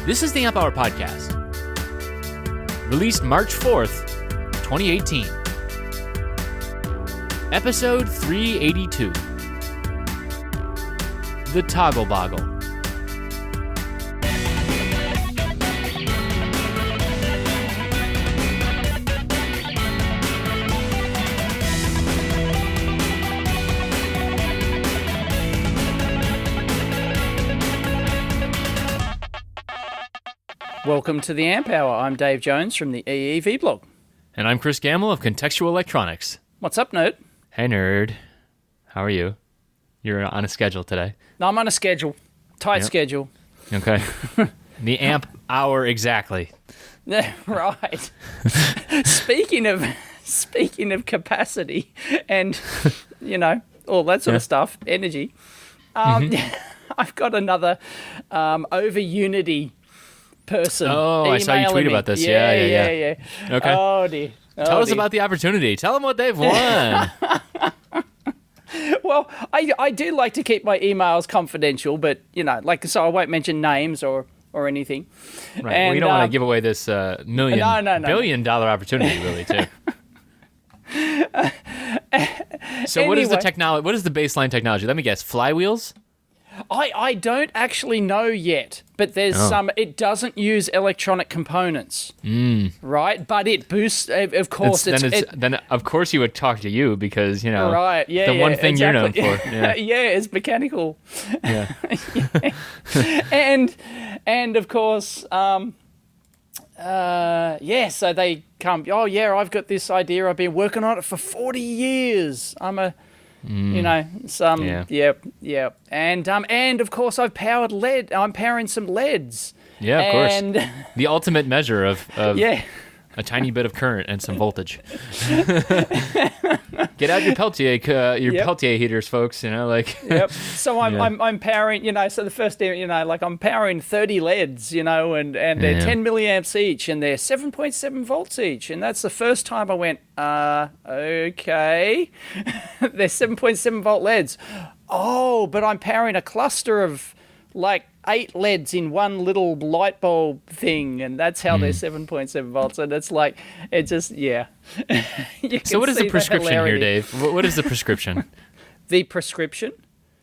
This is the Amp Hour Podcast, released March 4th, 2018. Episode 382. The Toggle Boggle. Welcome to the Amp Hour. I'm Dave Jones from the EEV blog. And I'm Chris Gamble of Contextual Electronics. What's up, nerd? Hey, nerd. How are you? You're on a schedule today. No, I'm on a schedule. Tight schedule. Okay. The Amp Hour exactly. Yeah, right. Speaking of capacity and, all that sort of stuff, energy, I've got another over Unity person. Oh, I saw you tweet about this. Yeah. Okay. Oh, dear. Tell us about the opportunity. Tell them what they've won. Well, I do like to keep my emails confidential, but, so I won't mention names or anything. Right. And, well, you don't want to give away this billion-dollar opportunity, really, too. So anyway, what is the technology? What is the baseline technology? Let me guess. Flywheels? I don't actually know yet, but there's it doesn't use electronic components, right? But it boosts, of course. Then of course you would talk to you because, right, the one thing you're known for. Yeah, it's mechanical. Yeah. and of course, so they come, I've got this idea. I've been working on it for 40 years. I'm a... And of course I've powered LED. I'm powering some LEDs. Yeah, of course. The ultimate measure of a tiny bit of current and some voltage. Get out your Peltier Peltier heaters, folks. Yep. So I'm powering. So the first day, I'm powering 30 LEDs. And they're 10 milliamps each, and they're 7.7 volts each, and that's the first time I went, okay, they're 7.7 volt LEDs. Oh, but I'm powering a cluster of 8 LEDs in one little light bulb thing, and that's how they're 7.7 volts. And it's so what is the prescription here, Dave? What is the prescription? The prescription?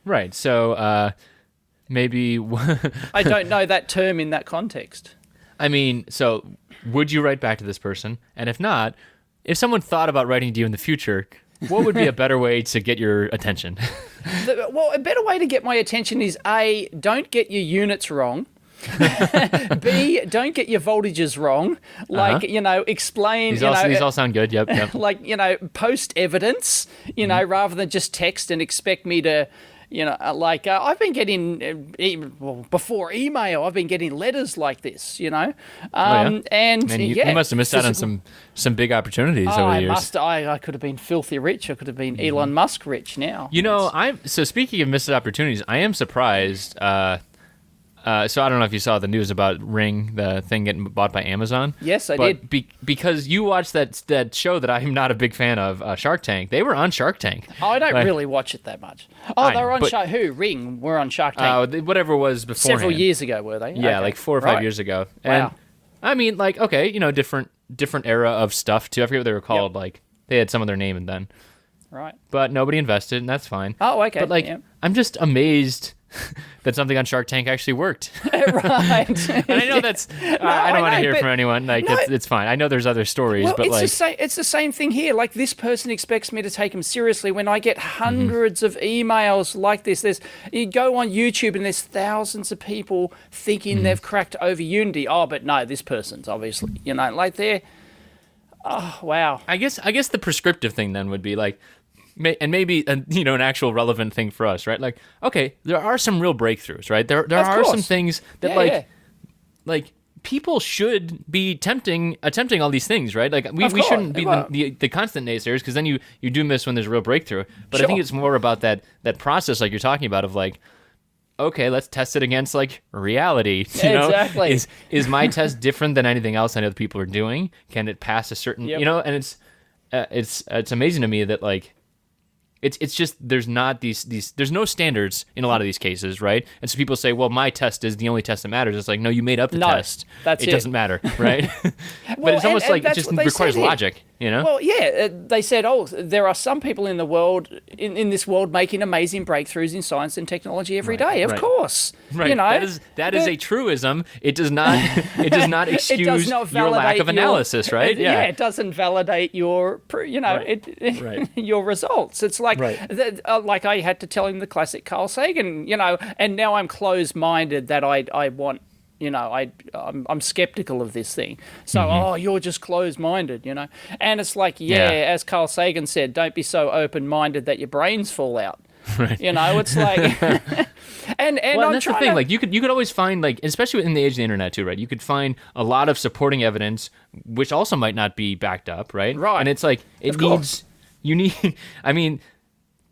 Right. So maybe I don't know that term in that context. I mean, so would you write back to this person? And if not, if someone thought about writing to you in the future, what would be a better way to get your attention? A better way to get my attention is A, don't get your units wrong. B, don't get your voltages wrong. Explain. These all sound good. Yep. Post evidence. Rather than just text and expect me to. I've been getting, before email, I've been getting letters like this, And you must have missed out on some big opportunities over the years. I could have been filthy rich. I could have been Elon Musk rich now. So speaking of missed opportunities, I am surprised. So I don't know if you saw the news about Ring, the thing getting bought by Amazon. Yes, I did. Because you watched that show that I'm not a big fan of, Shark Tank. They were on Shark Tank. Oh, I don't really watch it that much. Oh, they were on Shark. Who? Ring were on Shark Tank. Whatever was beforehand. Several years ago, were they? Yeah, okay. 4 or 5 years ago. And, wow. I mean, different era of stuff too. I forget what they were called. Yep. They had some of their name and then. Right. But nobody invested, and that's fine. Oh, okay. But I'm just amazed that something on Shark Tank actually worked. Right. And I know that's... I don't want to hear from anyone. It's fine. I know there's other stories, but it's the same thing here. This person expects me to take them seriously when I get hundreds of emails like this. You go on YouTube and there's thousands of people thinking they've cracked over Unity. Oh, but no, this person's obviously, they're... Oh, wow. I guess the prescriptive thing then would be and maybe an actual relevant thing for us, right? Okay, there are some real breakthroughs, right? There are some things that people should be attempting all these things, right? We shouldn't be the constant naysayers, because then you do miss when there's a real breakthrough. But I think it's more about that process, like you're talking about, of okay, let's test it against reality. Exactly. Is my test different than anything else I know that people are doing? Can it pass a certain, and it's amazing to me that it's just there's not these there's no standards in a lot of these cases, right? And so people say, well, my test is the only test that matters. It's like, no, you made up the test. It doesn't matter, right? But it's almost like it just requires logic, you know? Well, yeah, they said, there are some people in the world, in this world, making amazing breakthroughs in science and technology every day. Of course, right. You know, that is a truism. It does not excuse your lack of analysis, right? Yeah, it doesn't validate your your results. It's like like I had to tell him the classic Carl Sagan, you know, and now I'm closed-minded that I want. You know, I'm skeptical of this thing. So, you're just closed-minded, you know. And it's like, as Carl Sagan said, don't be so open-minded that your brains fall out. Right. You know, it's like, and that's the thing. Like, you could always find, like, especially in the age of the internet too, right? You could find a lot of supporting evidence, which also might not be backed up, right? Right. And it's like I mean,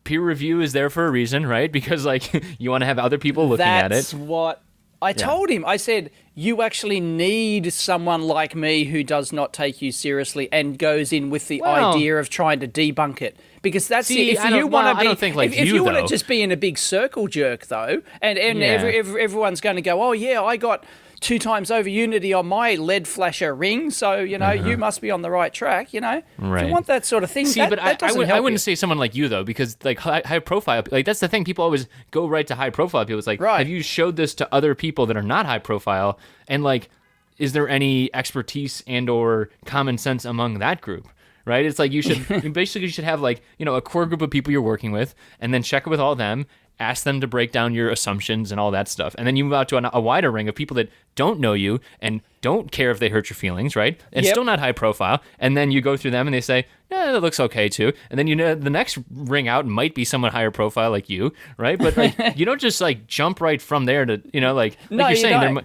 peer review is there for a reason, right? Because like you want to have other people looking at it. That's what I told him. I said, you actually need someone like me who does not take you seriously and goes in with the idea of trying to debunk it. Because that's it. If you want to if you want to just be in a big circle jerk, though, and everyone's going to go, oh, yeah, I got 2 times over unity on my lead flasher ring, so, you know, you must be on the right track, you know? Right. If you want that sort of thing, I wouldn't say someone like you, though, because, like, high profile, like, that's the thing. People always go right to high profile people. It's like, have you showed this to other people that are not high profile? And, like, is there any expertise and or common sense among that group? Right? It's like you should have, like, you know, a core group of people you're working with, and then check it with all them, ask them to break down your assumptions and all that stuff. And then you move out to a wider ring of people that don't know you and don't care if they hurt your feelings, right? And still not high profile. And then you go through them and they say, that looks okay too. And then, you know, the next ring out might be someone higher profile like you, right? But, like, you don't just, like, jump right from there to, you know, like you're saying,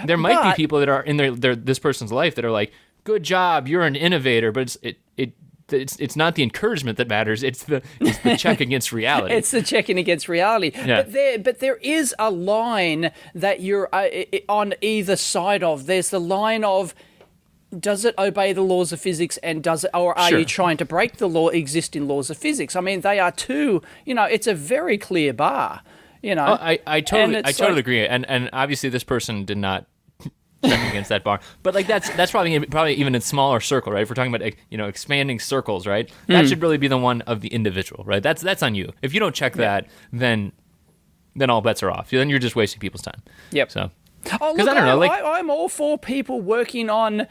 there might be people that are in this person's life that are like, good job, you're an innovator, but it's not the encouragement that matters. It's the check against reality. It's the checking against reality. Yeah. But there is a line that you're on either side of. There's the line of, does it obey the laws of physics, and does it, or are you trying to break the existing laws of physics? I mean, they are two. You know, it's a very clear bar. You know, I totally agree. And obviously, this person did not check against that bar, but like that's probably even in smaller circle, right? If we're talking about, you know, expanding circles, right? That should really be the one of the individual, right? That's on you. If you don't check that, then all bets are off. Then you're just wasting people's time. Yep. So, look, I don't know. Like, I'm all for people working on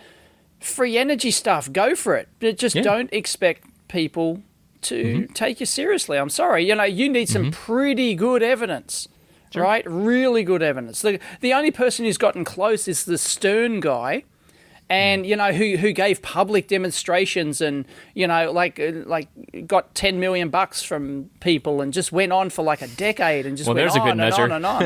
free energy stuff. Go for it. But just don't expect people to take you seriously. I'm sorry. You know, you need some pretty good evidence. Sure. Right? Really good evidence. The only person who's gotten close is the Stern guy, and, you know, who gave public demonstrations and, you know, like got $10 million from people and just went on for like a decade and just went on and on and on.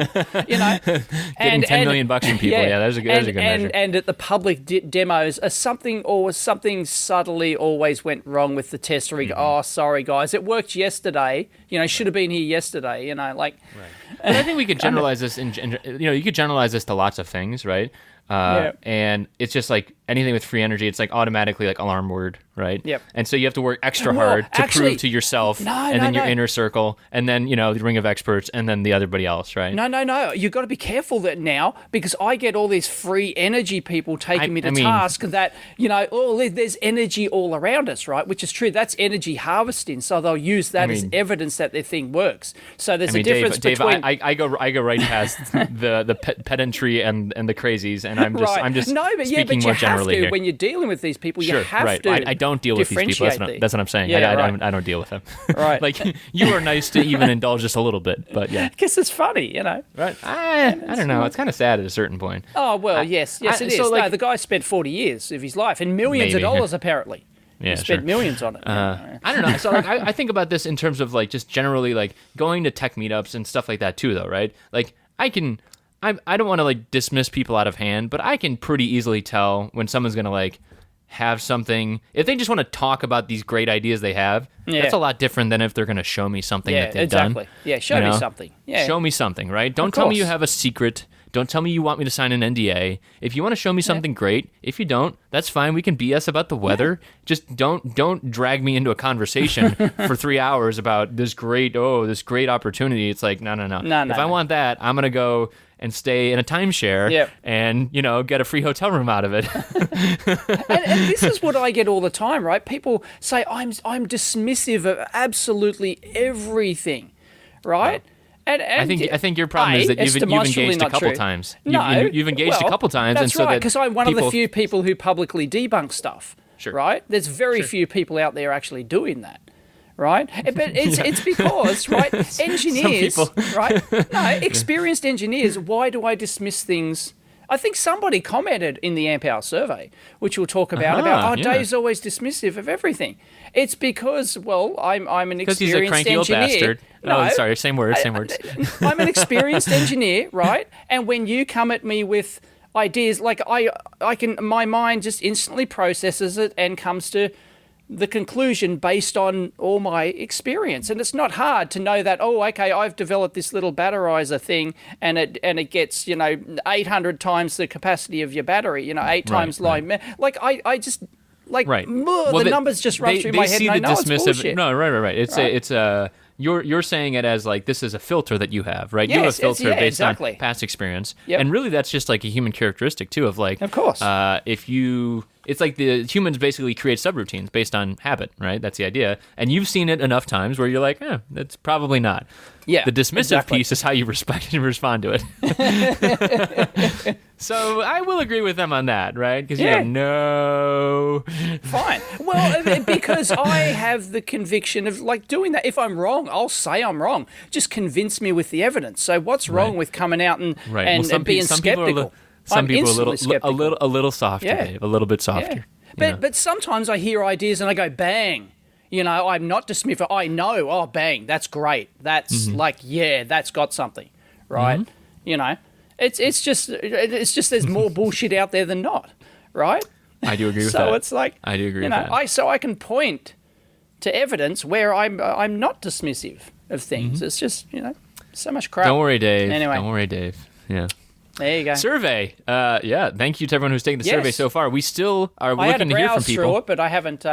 You know, getting $10 million from people. Yeah, there's a good measure. And at the public demos, something subtly always went wrong with the test rig. Oh, sorry guys, it worked yesterday. You know, should have been here yesterday. You know, like. Right. But I think we could generalize this you could generalize this to lots of things, right? And it's just like anything with free energy, it's like automatically like alarm word, right? Yep. And so you have to work extra hard to prove to yourself, your inner circle, and then, you know, the ring of experts, and then everybody else, right? No. You've got to be careful that now, because I get all these free energy people taking me to task that, you know, there's energy all around us, right? Which is true. That's energy harvesting. So they'll use that as evidence that their thing works. So there's a difference between... Dave, I go right past the pedantry and the crazies, and I'm just speaking more generally here. When you're dealing with these people, you have to. I don't deal with these people. That's what I'm saying. Yeah, I don't deal with them. Right. Like, you are nice to even indulge just a little bit, but yeah. Because it's funny, you know. Right. I don't know. It's kind of sad at a certain point. Oh, well, yes, it is. So, no, the guy spent 40 years of his life and millions of dollars, apparently. Yeah, he spent millions on it. I don't know. So, like, I think about this in terms of, like, just generally, like, going to tech meetups and stuff like that too, though, right? Like, I don't want to, like, dismiss people out of hand, but I can pretty easily tell when someone's going to, like, have something. If they just want to talk about these great ideas they have, that's a lot different than if they're going to show me something that they've done. Yeah, show me something. Yeah. Show me something, right? Don't tell me you have a secret Don't tell me you want me to sign an NDA. If you want to show me something great, if you don't, that's fine. We can BS about the weather. Just don't drag me into a conversation for 3 hours about this great opportunity. It's like, no. If I want that, I'm going to go and stay in a timeshare and, get a free hotel room out of it. and this is what I get all the time, right? People say, I'm dismissive of absolutely everything, right? And I think your problem is that you've engaged a couple times. You've engaged a couple times. That's right, because I'm one of the few people who publicly debunk stuff, right? There's very few people out there actually doing that. Right, but it's because engineers, experienced engineers. Why do I dismiss things? I think somebody commented in the amp hour survey, which we'll talk about. Dave's always dismissive of everything. It's because, I'm an experienced he's a cranky engineer. Old bastard. No, sorry, same words. I'm an experienced engineer, right? And when you come at me with ideas, like my mind just instantly processes it and comes to the conclusion based on all my experience. And it's not hard to know that, I've developed this little batterizer thing and it gets, 800 times the capacity of your battery, 8 times line. Like, I just, like, the numbers just run through my head and I know it's bullshit. No, right. It's You're saying it as like this is a filter that you have, right? You have a filter based on past experience, and really that's just like a human characteristic too. Of like, of course, it's like the humans basically create subroutines based on habit, right? That's the idea, and you've seen it enough times where you're like, that's probably not. Yeah, the dismissive piece is how you respect and respond to it. So I will agree with them on that, right? Because you go, no. Fine. Well, because I have the conviction of like doing that. If I'm wrong, I'll say I'm wrong. Just convince me with the evidence. So what's wrong with coming out and being skeptical? Some people a little softer, Dave, a little bit softer. Yeah. But sometimes I hear ideas and I go, bang. I'm not dismissive. I know, bang, that's great. That's that's got something, right? Mm-hmm. It's just there's more bullshit out there than not, right? I do agree with that. So it's like I do agree with that. I can point to evidence where I'm not dismissive of things. Mm-hmm. It's just so much crap. Don't worry, Dave. Anyway. Don't worry, Dave. Yeah. There you go. Survey. Thank you to everyone who's taken the survey so far. We still are looking to hear from people. I had a browse through it, but I haven't.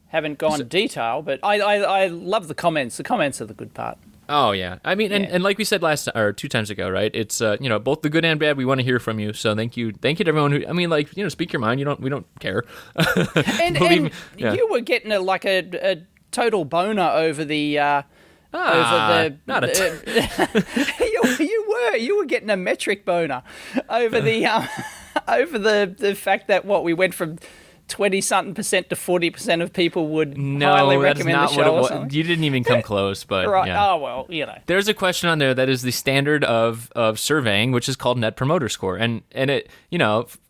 Haven't gone in detail, but I love the comments. The comments are the good part. Oh yeah, I mean, and like we said or 2 times ago, right? It's both the good and bad. We want to hear from you, so thank you to everyone who. Speak your mind. We don't care. and you were getting a total boner over the. You were getting a metric boner over the over the fact that we went from 20-something% to 40% of people would highly recommend the show or something. You didn't even come close, but right. Yeah. Oh well, There's a question on there that is the standard of surveying, which is called Net Promoter Score, and it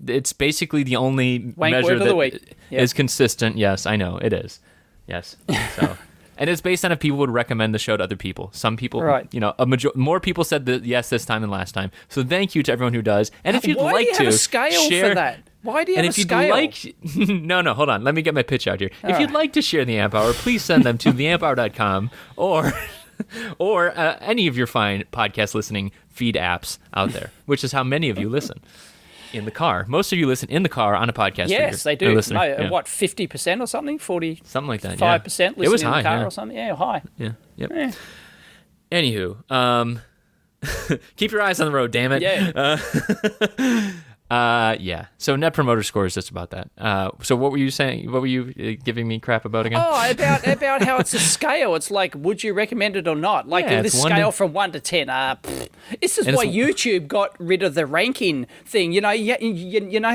it's basically the only measure that is consistent. Yes, I know it is. Yes, so. And it's based on if people would recommend the show to other people. Some people, more people said yes this time than last time. So thank you to everyone who does. And if you'd like to, have a scale for that? Why do you have a scale? No, hold on. Let me get my pitch out here. If you'd like to share the Amp Hour, please send them to theamphour.com or any of your fine podcast listening feed apps out there, which is how many of you listen. In the car. Most of you listen in the car on a podcast. Yes, they do. What, 50% or something? 40? Something like that, 5% listen it was in high, the car or something? Yeah, high. Yeah, yep. Yeah. Anywho, keep your eyes on the road, damn it. Yeah. So Net Promoter Score is just about that. So what were you saying? What were you giving me crap about again? About how it's a scale. It's like, would you recommend it or not? Like this scale from 1 to 10. This is why YouTube got rid of the ranking thing. You know how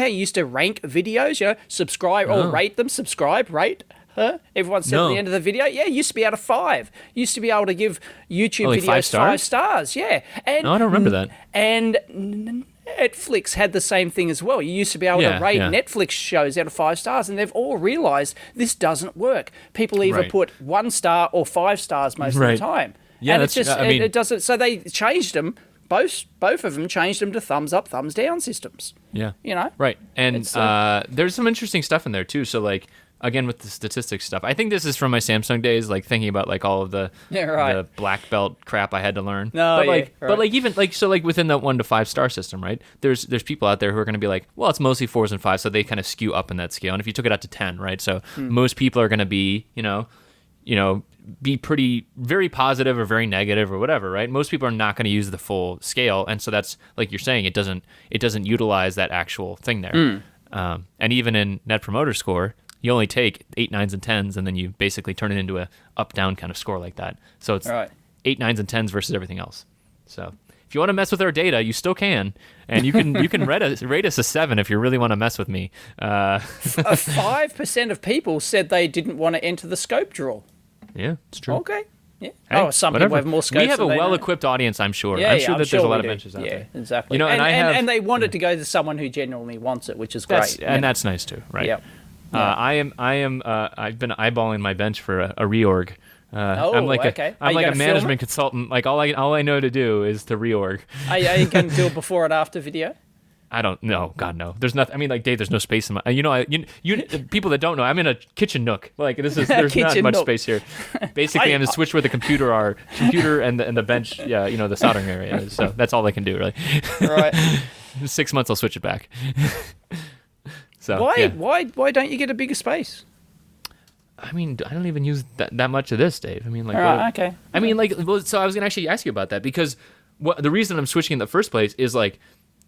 you used to rank videos? Subscribe or rate them. Subscribe, rate. Huh? Everyone said at the end of the video, you used to be out of 5. You used to be able to give YouTube videos 5 stars. Yeah. And I don't remember that. And Netflix had the same thing as well. You used to be able to rate Netflix shows out of 5 stars, and they've all realized this doesn't work. People either put 1 star or 5 stars most of the time. Yeah, and it doesn't. So they changed them. Both of them changed them to thumbs up, thumbs down systems. Yeah. You know? Right. And there's some interesting stuff in there too. So like again with the statistics stuff. I think this is from my Samsung days, like thinking about like all of the black belt crap I had to learn. But even like so like within the 1 to 5 star system, right? There's people out there who are going to be like, well, it's mostly 4s and 5s, so they kind of skew up in that scale. And if you took it out to 10, right? So most people are going to be, be pretty very positive or very negative or whatever, right? Most people are not going to use the full scale, and so that's like you're saying, it doesn't utilize that actual thing there. And even in Net Promoter Score, you only take 8, 9s, and 10s, and then you basically turn it into a up-down kind of score like that. So it's 8, 9s, and 10s versus everything else. So if you want to mess with our data, you still can, and you can rate us a 7 if you really want to mess with me. 5% of people said they didn't want to enter the scope draw. Yeah, it's true. Okay. Yeah. Hey, some people have more scopes. We have a well-equipped audience, I'm sure. I'm sure that there's a lot of benches out there. Yeah, exactly. And they want it to go to someone who genuinely wants it, which is great. And that's nice too, right? Yep. I've been eyeballing my bench for a reorg. I'm like a management consultant. Like all I know to do is to reorg. Are you going to do a before and after video? I don't know. God, no. There's nothing. I mean, like, Dave, there's no space in my. People that don't know, I'm in a kitchen nook. Like, there's not much space here. Basically, I'm to switch where the computer and the bench. Yeah, the soldering area is. So that's all I can do, really. Right. 6 months, I'll switch it back. So why don't you get a bigger space? I mean, I don't even use that much of this, Dave. I mean, like, okay. I mean, like, so I was gonna actually ask you about that because the reason I'm switching in the first place is like.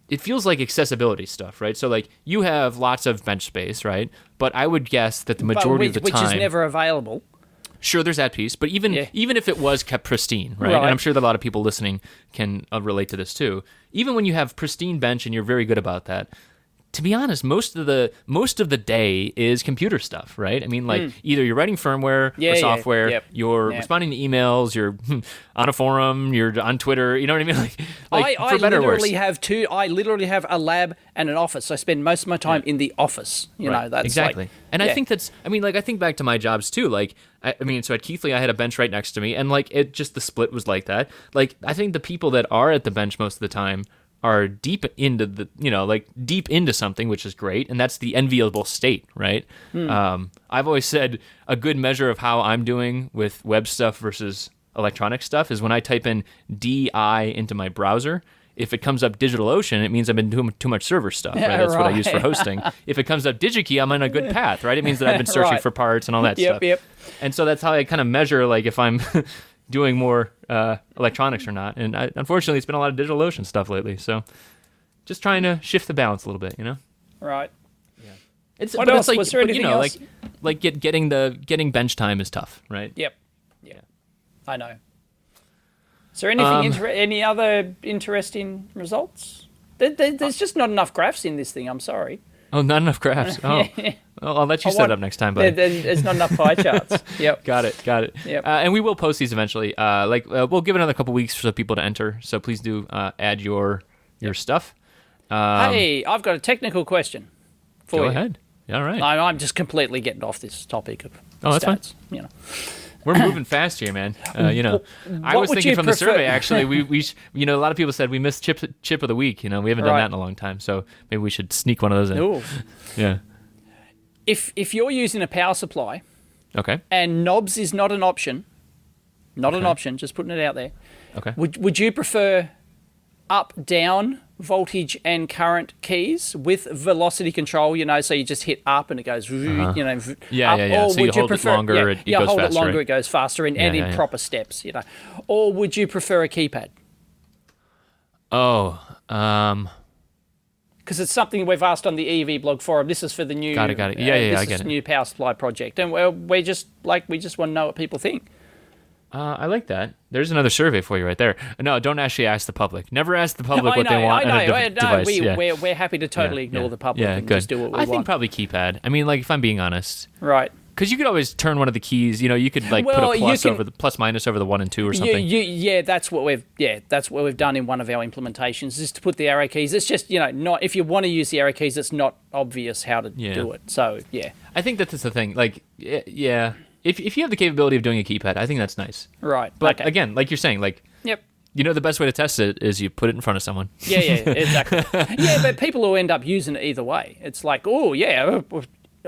It feels like accessibility stuff, right? So, like, you have lots of bench space, right? But I would guess that the majority of the time... Which is never available. Sure, there's that piece. But even if it was kept pristine, right? And I'm sure that a lot of people listening can relate to this, too. Even when you have pristine bench and you're very good about that, to be honest, most of the day is computer stuff, right? I mean, like, either you're writing firmware or software, you're responding to emails, you're on a forum, you're on Twitter, you know what I mean? I literally have a lab and an office. I spend most of my time in the office. That's exactly. Like, and I think that's, I mean, like, I think back to my jobs too. Like, I mean, so at Keithley, I had a bench right next to me, and like, the split was like that. Like, I think the people that are at the bench most of the time are deep into something, which is great, and that's the enviable state, right? I've always said a good measure of how I'm doing with web stuff versus electronic stuff is when I type in DI into my browser. If it comes up DigitalOcean, it means I've been doing too much server stuff, right? That's what I use for hosting. If it comes up DigiKey, I'm on a good path, right? It means that I've been searching for parts and all that stuff. And so that's how I kind of measure, like, if I'm doing more electronics or not. And unfortunately, it's been a lot of DigitalOcean stuff lately. So just trying to shift the balance a little bit, Right. Yeah. What else? Was there anything else? Like getting bench time is tough, right? Yep. Yeah. I know. Is there anything any other interesting results? There's just not enough graphs in this thing. I'm sorry. Oh, not enough graphs. Oh, well, I'll let you set it up next time, buddy. There's not enough pie charts. Yep. Got it. Yep. And we will post these eventually. We'll give it another couple weeks for people to enter. So please do add your stuff. Hey, I've got a technical question for you. Go ahead. All right. I'm just completely getting off this topic of stats. That's fine. We're moving fast here, man. I was thinking from the survey, actually, we a lot of people said we missed chip of the week. We haven't done that in a long time, so maybe we should sneak one of those in. Ooh. Yeah. If you're using a power supply, okay, and knobs is not an option, just putting it out there. Okay. Would you prefer up, down voltage and current keys with velocity control, so you just hit up and it goes, Yeah. Or so would you hold it longer, it goes hold faster, it longer, right? it goes faster, and in proper steps, Or would you prefer a keypad? Oh, because it's something we've asked on the EV blog forum. This is for the new, got it. I get it. New power supply project, and we just want to know what people think. I like that. There's another survey for you right there. No, don't actually ask the public. Never ask the public what they want on a device. We're happy to totally ignore the public and just do what we want. I think probably keypad. I mean, like, if I'm being honest. Right. Because you could always turn one of the keys. You could put a plus minus over the 1 and 2 or something. That's what we've done in one of our implementations, is to put the arrow keys. It's just not, if you want to use the arrow keys, it's not obvious how to do it. So I think that's the thing. Like If you have the capability of doing a keypad, I think that's nice. Right. But again, like you're saying, like, yep. The best way to test it is you put it in front of someone. Yeah, exactly. But people will end up using it either way. It's like,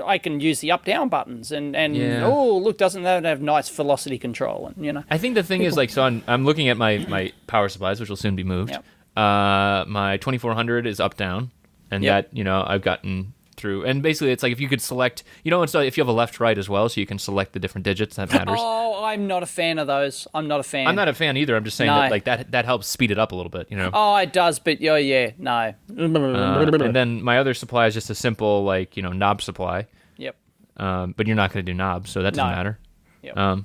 I can use the up-down buttons and Yeah. oh, look, doesn't that have nice velocity control? And I think the thing is, like, so I'm looking at my power supplies, which will soon be moved. Yep. My 2400 is up down, and Yep. that I've gotten through. And basically, it's like if you could select, it's if you have a left right as well, so you can select the different digits. That matters. Oh, I'm not a fan of those. I'm not a fan. I'm not a fan either. I'm just saying No. that like that helps speed it up a little bit. Oh, it does, but yeah, no. And then my other supply is just a simple knob supply. Yep. But you're not going to do knobs, so that doesn't No. matter. Yep.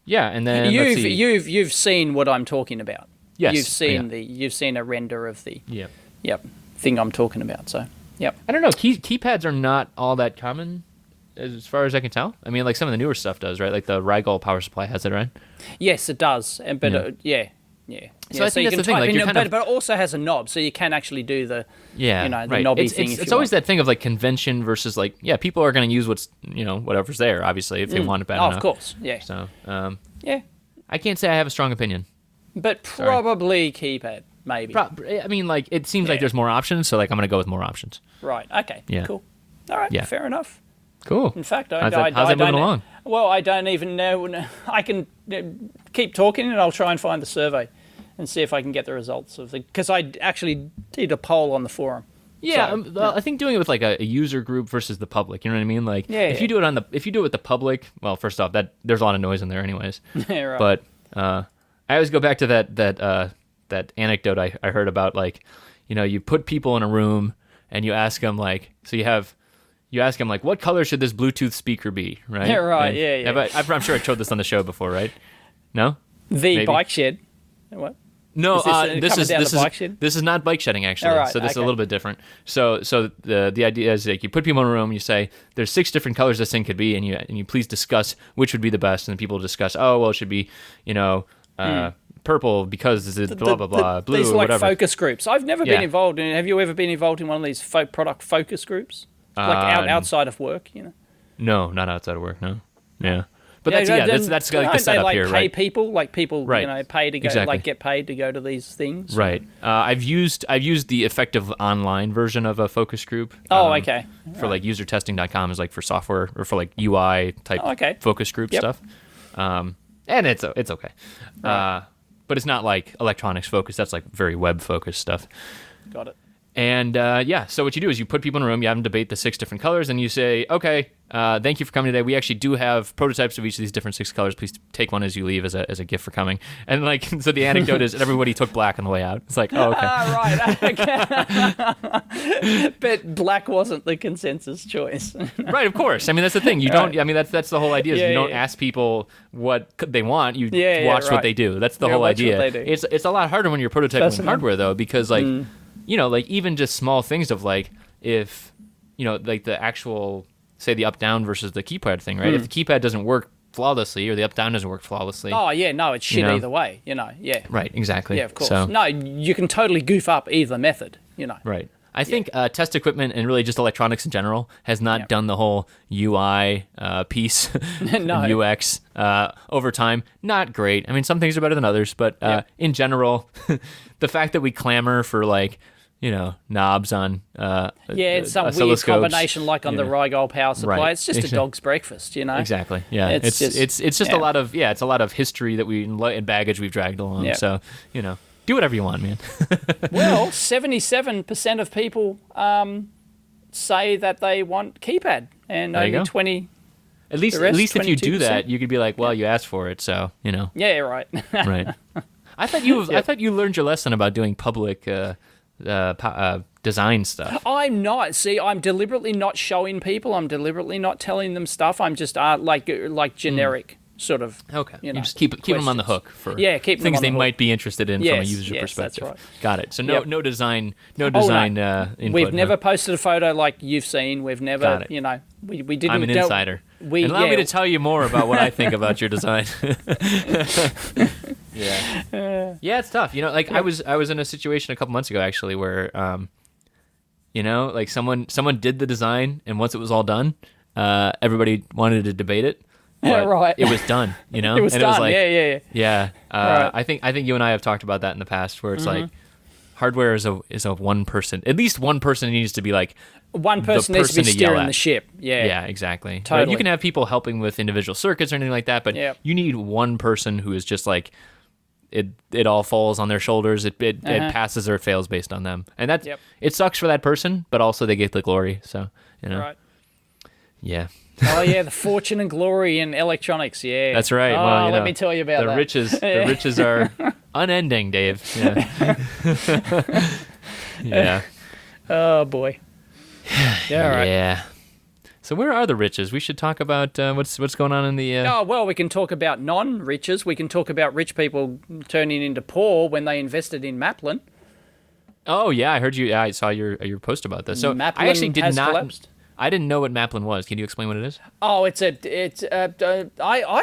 Yeah, and then let's see. You've seen what I'm talking about. Yes, You've seen a render of the Yeah. thing I'm talking about. So yep. I don't know. Keypads are not all that common, as far as I can tell. I mean, like some of the newer stuff does, right? Like the Rigol power supply has it, right? Yes, it does. But yeah. So I think that's the thing. Like, but it also has a knob, so you can actually do the the right. knobby It's, thing. it's always that thing of like convention versus like people are going to use what's whatever's there, obviously, if they want it bad enough. Of course, yeah. So Yeah, I can't say I have a strong opinion. but probably keypad, maybe. I mean, like it seems like there's more options, so like I'm going to go with more options. Right. Okay. Yeah. Cool. All right. Yeah. Fair enough. Cool. In fact, how's that moving along? Well, I don't even know. I can keep talking, and I'll try and find the survey and see if I can get the results of because I actually did a poll on the forum. Yeah, So, I think doing it with like a user group versus the public, you know what I mean? Like if you do it with the public, well, first off, that there's a lot of noise in there, anyways. Yeah, right. But I always go back to that anecdote I heard about, like you put people in a room and you ask them like what color should this Bluetooth speaker be, right? Yeah, right. And, yeah. But I'm sure I showed this on the show before, right? No. The Maybe. bike shed. What? No, this is not bike shedding actually. All right, so this is a okay. little bit different. So the idea is like you put people in a room, you say there's 6 different colors this thing could be, and you please discuss which would be the best, and then people discuss, oh well, it should be purple because it's blah blah blah, blue these or like whatever. focus groups. I've never been involved in. Have you ever been involved in one of these product focus groups, like outside of work? No, not outside of work. No. Yeah. But that's like the setup like here, pay right? people, like people, Right. pay to go, Exactly. like get paid to go to these things. Right. I've used the effective online version of a focus group. Okay. For like usertesting.com is like for software or for like UI type focus group stuff. And it's okay. Right. But it's not like electronics focused. That's like very web focused stuff. Got it. And so what you do is you put people in a room, you have them debate the 6 different colors, and you say, okay, thank you for coming today. We actually do have prototypes of each of these different 6 colors. Please take one as you leave as a gift for coming. And like, so the anecdote is everybody took black on the way out. It's like, oh, okay. Right. Okay. But black wasn't the consensus choice. Right, of course. I mean, that's the thing. You don't. I mean, that's the whole idea. Is you don't yeah. ask people what they want. You watch right. what they do. That's the whole watch idea. what they do. It's a lot harder when you're prototyping hardware though, because like like even just small things of like if like the actual say the up down versus the keypad thing, right? If the keypad doesn't work flawlessly or the up down doesn't work flawlessly. Oh yeah, no, it's shit either way. Yeah. Right. Exactly. Yeah, of course. So, No, you can totally goof up either method. Right. I think test equipment and really just electronics in general has not done the whole UI piece and UX over time. Not great. I mean, some things are better than others, but in general, the fact that we clamor for like, knobs on it's some weird combination like on the Rigol power supply. Right. It's just a dog's breakfast, Exactly. Yeah. It's just a lot of it's a lot of history that and baggage we've dragged along. Yeah. So, do whatever you want, man. Well, 77% of people say that they want keypad, and only 20. At least if you do that, you could be like, well, you asked for it, so Yeah, right. Right. I thought you learned your lesson about doing public design stuff. I'm not. See, I'm deliberately not showing people. I'm deliberately not telling them stuff. I'm just like generic. Sort of. Okay. You just keep them on the hook for keep things they them on the might be interested in from a user perspective. That's right. Got it. So no design No. input. We've never posted a photo like you've seen. We've never, we didn't. I'm an insider. Allow me to tell you more about what I think about your design. Yeah, it's tough. I was in a situation a couple months ago actually where, like someone did the design, and once it was all done, everybody wanted to debate it. Yeah, right. It was done, It was done. Yeah. Yeah. Right. I think you and I have talked about that in the past, where it's like hardware is a one person. At least one person needs to be like, one person needs to be steering the ship. Yeah. Yeah, exactly. Totally. Right? You can have people helping with individual circuits or anything like that, but you need one person who is just like, it all falls on their shoulders. It passes or fails based on them. And that it sucks for that person, but also they get the glory. So, Right. Yeah. Oh yeah, the fortune and glory in electronics. Yeah, that's right. Oh, well, let me tell you about that. The riches are unending, Dave. Yeah. Yeah. Oh boy. Yeah. Right. Yeah. So where are the riches? We should talk about what's going on in the. Oh well, we can talk about non-riches. We can talk about rich people turning into poor when they invested in Maplin. Oh yeah, I heard you. I saw your post about this. So Maplin I actually did not. Collapsed. I didn't know what Maplin was. Can you explain what it is? Oh, I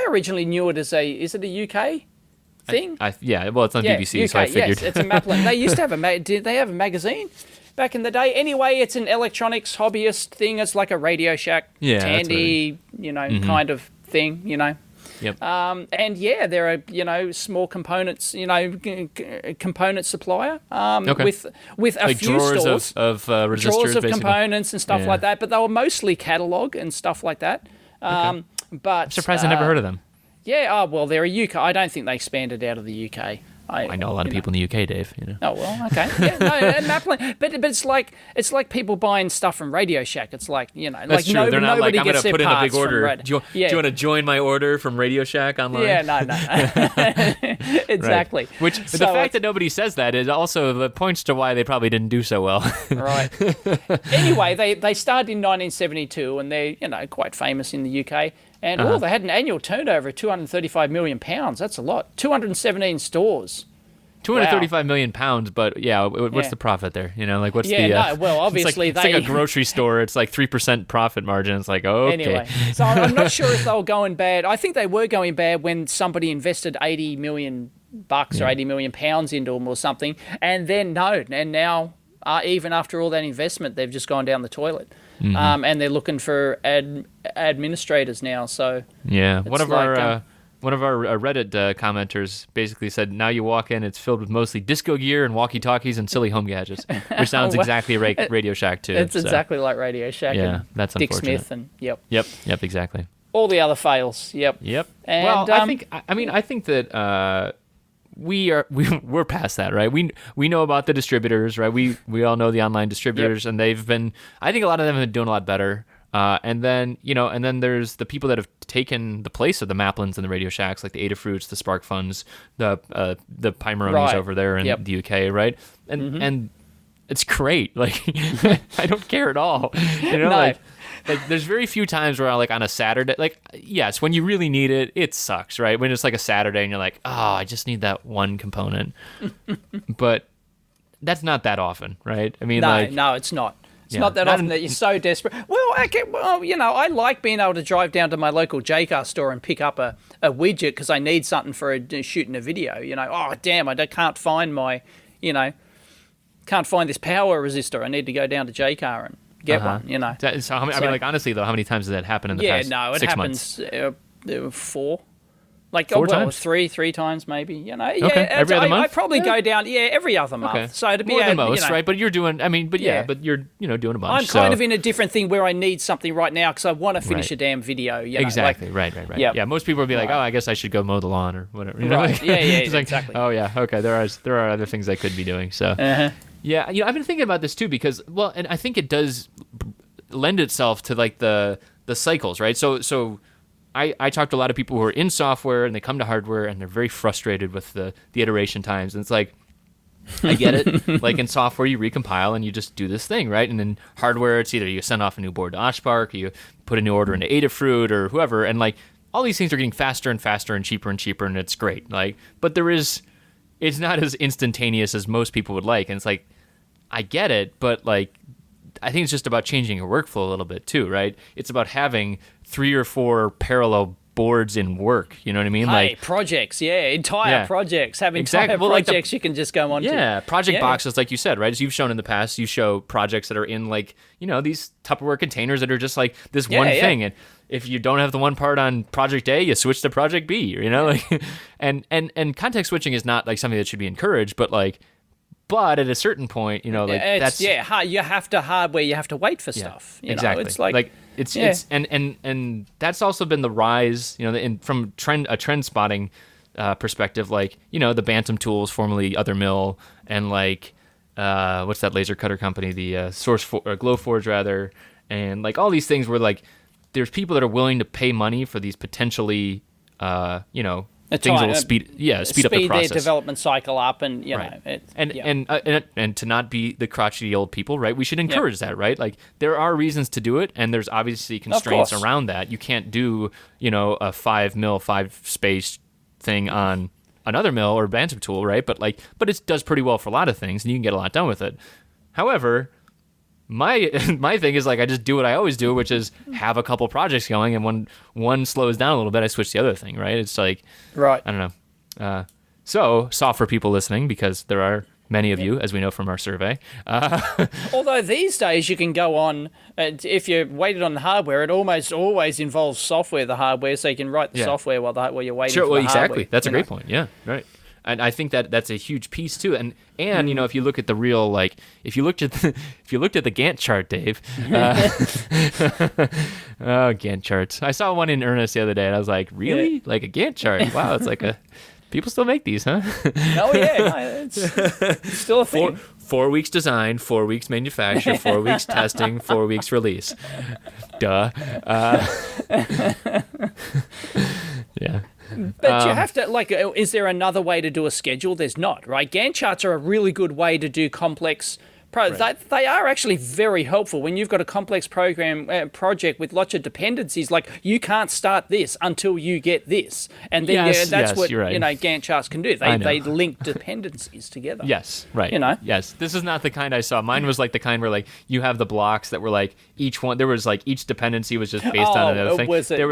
originally knew it as is it a UK thing? Yeah, well, it's on BBC, UK, so I figured. Yes, it's a Maplin. They used to have did they have a magazine back in the day? Anyway, it's an electronics hobbyist thing. It's like a RadioShack, Tandy, kind of thing, Yep. And there are small components, component supplier with a like few drawers stores of resistors, drawers of basically. components and stuff like that. But they were mostly catalog and stuff like that. Okay. But I'm surprised I never heard of them. Yeah. Oh well, they're a UK. I don't think they expanded out of the UK. I know a lot of people in the UK, Dave. Oh well, okay. Yeah, no, and Maplin, but it's like people buying stuff from RadioShack. It's like That's like true. They're not nobody like, I'm gets going to put in a big order. Do you want to join my order from RadioShack online? Yeah, no. Exactly. Right. Which the fact that nobody says that is also points to why they probably didn't do so well. Right. Anyway, they started in 1972, and they're quite famous in the UK. And they had an annual turnover of £235 million. That's a lot. 217 stores. 235 million pounds, but what's the profit there? What's the? Well, obviously it's like a grocery store. It's like 3% profit margin. It's like Anyway, so I'm not sure if they were going bad. I think they were going bad when somebody invested $80 million or £80 million into them or something, and then now even after all that investment, they've just gone down the toilet. Mm-hmm. And they're looking for administrators now. So one of our Reddit commenters basically said, "Now you walk in, it's filled with mostly disco gear and walkie-talkies and silly home gadgets," which sounds exactly like RadioShack too. It's exactly like RadioShack. Yeah, and that's Dick unfortunate. Smith and Yep, exactly. All the other fails. Yep. And, well, I think that we're past that, right? We know about the distributors, right? We all know the online distributors, and they've been. I think a lot of them have been doing a lot better. And then there's the people that have taken the place of the Maplins and the RadioShacks, like the Adafruits, the Spark Funds, the Pimeronis over there in the UK, right? And it's great. Like I don't care at all. No. Like there's very few times where like on a Saturday, like yes, when you really need it, it sucks, right? When it's like a Saturday and you're like, oh, I just need that one component, but that's not that often, right? I mean, no, it's not. It's not that often that you're so desperate. Well, I like being able to drive down to my local JCar store and pick up a widget because I need something for shooting a video. Oh damn, I can't find my, can't find this power resistor. I need to go down to JCar and get one. So, honestly though, how many times has that happened in the past 6 months? It happens 4. Like 4 times? three times maybe. Okay. Every other month? I probably go down. Every other month. Okay. So to be more than most, right? But you're doing. I mean, but but you're doing a bunch. I'm kind of in a different thing where I need something right now because I want to finish a damn video. Exactly. Right. Yep. Yeah. Most people would be like, oh, I guess I should go mow the lawn or whatever. Right. It's like, exactly. Oh yeah. Okay. There are other things I could be doing. So. Yeah. I've been thinking about this too because and I think it does lend itself to like the cycles, right? So I talk to a lot of people who are in software and they come to hardware and they're very frustrated with the iteration times. And it's like, I get it. Like in software, you recompile and you just do this thing, right? And in hardware, it's either you send off a new board to Oshpark, or you put a new order into Adafruit or whoever. And like all these things are getting faster and faster and cheaper, and it's great. Like, but it's not as instantaneous as most people would like. And it's like, I get it, but like, I think it's just about changing your workflow a little bit too, right? It's about having 3 or 4 parallel boards in work. You know what I mean? Like projects, entire projects. Having entire projects you can just go on to. Yeah, project boxes, like you said, right? As you've shown in the past, you show projects that are in like, these Tupperware containers that are just like this one thing. And if you don't have the one part on project A, you switch to project B, like, and context switching is not like something that should be encouraged, but like, But at a certain point, that's you have to hardware. You have to wait for stuff. Exactly. It's like it's and that's also been the rise. From a trend spotting perspective, like the Bantam tools, formerly Other Mill, and like what's that laser cutter company, the Glowforge rather, and like all these things where like there's people that are willing to pay money for these potentially things that will speed up the process, their development cycle up, and and to not be the crotchety old people, right? We should encourage that, right? Like there are reasons to do it, and there's obviously constraints around that. You can't do a 5 space thing on another mill or Bantam tool, right? But it does pretty well for a lot of things, and you can get a lot done with it. However, my thing is like I just do what I always do, which is have a couple projects going, and when one slows down a little bit, I switch to the other thing, right? It's like, I don't know. So software people listening, because there are many of you, as we know from our survey. Although these days you can go on, if you're waited on the hardware, it almost always involves software, the hardware, so you can write the software while you're waiting for the hardware. Exactly. That's a great point. Yeah, right. And I think that's a huge piece too. And if you look at the real, like, if you looked at the Gantt chart, Dave. Gantt charts. I saw one in earnest the other day, and I was like, really? Yeah. Like a Gantt chart? Wow, it's like people still make these, huh? Oh yeah, it's still a thing. 4 weeks design, 4 weeks manufacture, 4 weeks testing, 4 weeks release. Duh. Yeah. But you have to, is there another way to do a schedule? There's not, right? Gantt charts are a really good way to do complex. They are actually very helpful when you've got a complex project with lots of dependencies. Like you can't start this until you get this, and then that's what right. Gantt charts can do. They link dependencies together. Yes, right. Yes, this is not the kind I saw. Mine was like the kind where like you have the blocks that were like each one. There was like each dependency was just based on another thing. There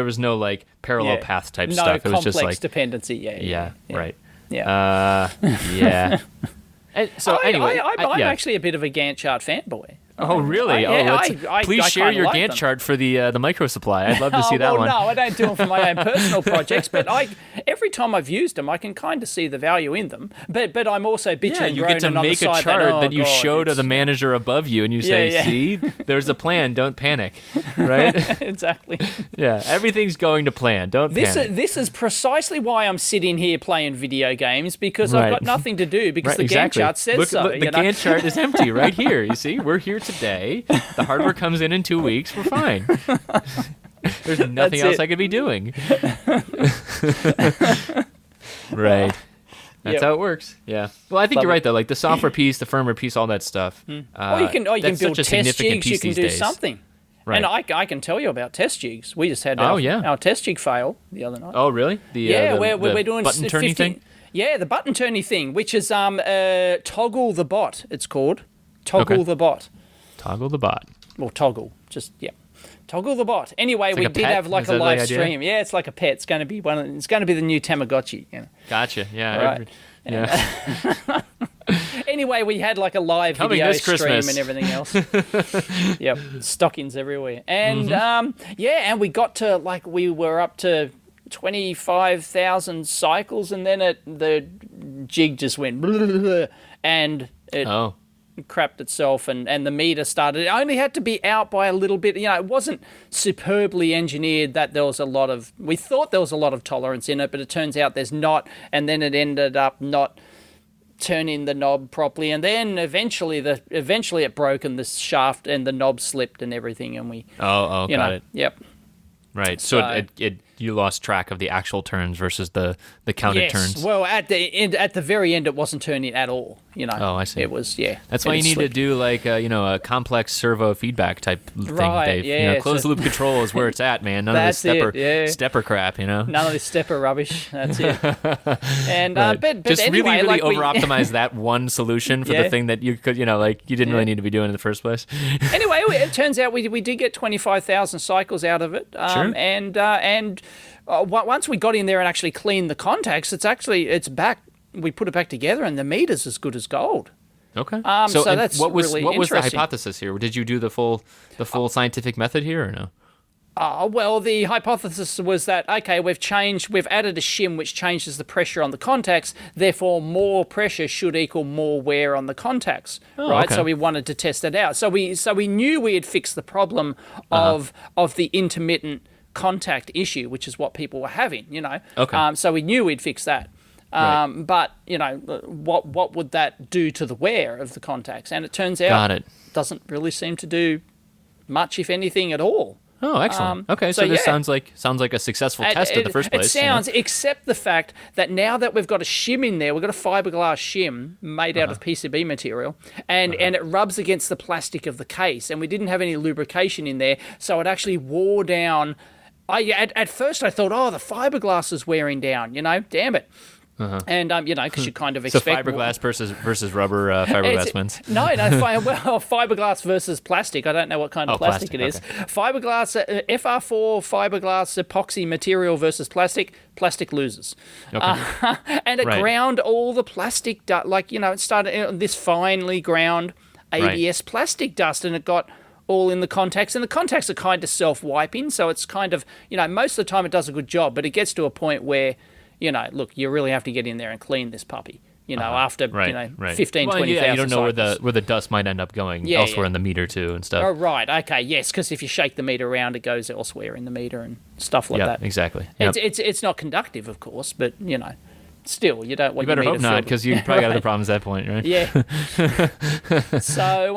was no like parallel path type stuff. It was just like dependency. Yeah. Right. Yeah. Yeah. And so anyway, I'm actually a bit of a Gantt chart fanboy. Oh, really? Please share your Gantt chart for the micro supply. I'd love to see that one. No, I don't do them for my own personal projects, but every time I've used them, I can kind of see the value in them. But I'm also bitching and groaning on the side. You get to make a chart that you show to the manager above you, and you say, see, there's a plan, don't panic, right? Exactly. Yeah, everything's going to plan, don't panic. This is precisely why I'm sitting here playing video games, because I've got nothing to do, because the Gantt chart says so. Look, the Gantt chart is empty right here, you see? We're here today. The hardware comes in 2 weeks. We're fine. There's nothing else I could be doing. Right. That's how it works. Yeah. Well, I think you're right though. Like the software piece, the firmware piece, all that stuff. Or you can build test jigs. You can do something. Right. And I can tell you about test jigs. We just had our test jig fail the other night. Oh, really? We're doing button turning thing. Yeah, the button turning thing, which is Toggle the Bot. It's called Toggle the Bot. Toggle the Bot. Well, Toggle. Toggle the Bot. Anyway, we did have like a live stream. Yeah, it's like a pet. It's going to be it's going to be the new Tamagotchi. Gotcha. Yeah. Right. Anyway, we had like a live video stream and everything else. Yep, stockings everywhere. And and we got to we were up to 25,000 cycles, and then the jig just went and it crapped itself, and the meter started. It only had to be out by a little bit. It wasn't superbly engineered that there was we thought there was a lot of tolerance in it, but it turns out there's not, and then it ended up not turning the knob properly, and then eventually it broke, and the shaft and the knob slipped and everything, and we got it. Yep. Right. So you lost track of the actual turns versus the counted turns. Well, at the very end, it wasn't turning at all. Oh, I see. It was That's why you need to do like a complex servo feedback type thing, Dave. Yeah. Closed loop control is where it's at, man. None of this stepper crap. None of this stepper rubbish. That's it. And but just anyway, really over optimize that one solution for the thing that you could you didn't really need to be doing in the first place. Anyway, it turns out we did get 25,000 cycles out of it. Sure. And once we got in there and actually cleaned the contacts, it's back. We put it back together, and the meter's as good as gold. Okay. So that's what was really the interesting. hypothesis here? Did you do the full scientific method here or no? Well, the hypothesis was that, okay, we've added a shim which changes the pressure on the contacts, therefore more pressure should equal more wear on the contacts, right? Okay. So we wanted to test it out. So we knew we had fixed the problem of the intermittent contact issue, which is what people were having, Okay. So we knew we'd fix that. Right. But, what would that do to the wear of the contacts? And it turns out it doesn't really seem to do much, if anything, at all. Oh, excellent. Okay, so this sounds like a successful test in the first place. It sounds, except the fact that now that we've got a shim in there, we've got a fiberglass shim made out of PCB material, and it rubs against the plastic of the case, and we didn't have any lubrication in there, so it actually wore down. At first I thought, the fiberglass is wearing down, damn it. And because you kind of expect fiberglass versus rubber fiberglass wins. No, fiberglass versus plastic. I don't know what kind of plastic it is. Okay. Fiberglass, FR4 fiberglass epoxy material versus plastic. Plastic loses. Okay. And it ground all the plastic dust. It started this finely ground ABS plastic dust, and it got all in the contacts, and the contacts are kind of self-wiping, so it's kind of most of the time it does a good job, but it gets to a point where look, you really have to get in there and clean this puppy, after, 15, 20,000 you don't know cycles. where the dust might end up going elsewhere in the meter too and stuff. Oh, right. Okay. Yes. Because if you shake the meter around, it goes elsewhere in the meter and stuff like that. Exactly. Yep. It's not conductive, of course, but, still, you don't want your meter filled. You better hope not, because you probably got other problems at that point, right? Yeah. So,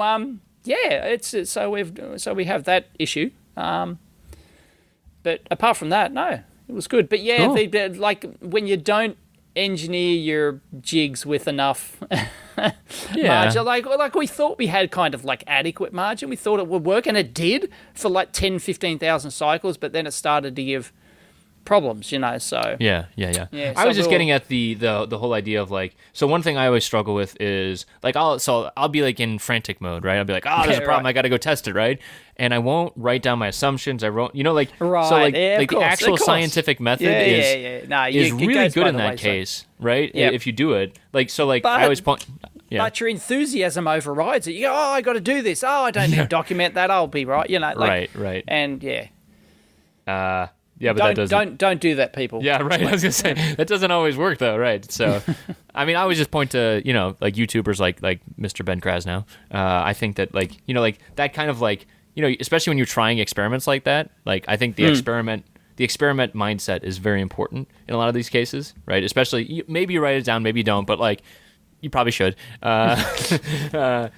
we have that issue. But apart from that, no. It was good. But cool. When you don't engineer your jigs with enough margin, like we thought we had kind of adequate margin. We thought it would work, and it did for 10, 15,000 cycles, but then it started to give problems, so. Yeah. I was just getting at the whole idea of so one thing I always struggle with is I'll be in frantic mode, right? I'll be there's a problem, I got to go test it, right? And I won't write down my assumptions. I won't, the actual scientific method is really good in that case, right? Yep. If you do it, I always point. Yeah. But your enthusiasm overrides it. You go, I got to do this. I don't need to document that. I'll be right. Right. And but that doesn't. Don't do that, people. Yeah, right. I was gonna say that doesn't always work, though, right? So, I mean, I always just point to YouTubers like Mr. Ben Krasnow. I think that that kind of especially when you're trying experiments like that. I think the experiment mindset is very important in a lot of these cases, right? Especially maybe you write it down, maybe you don't, but you probably should. And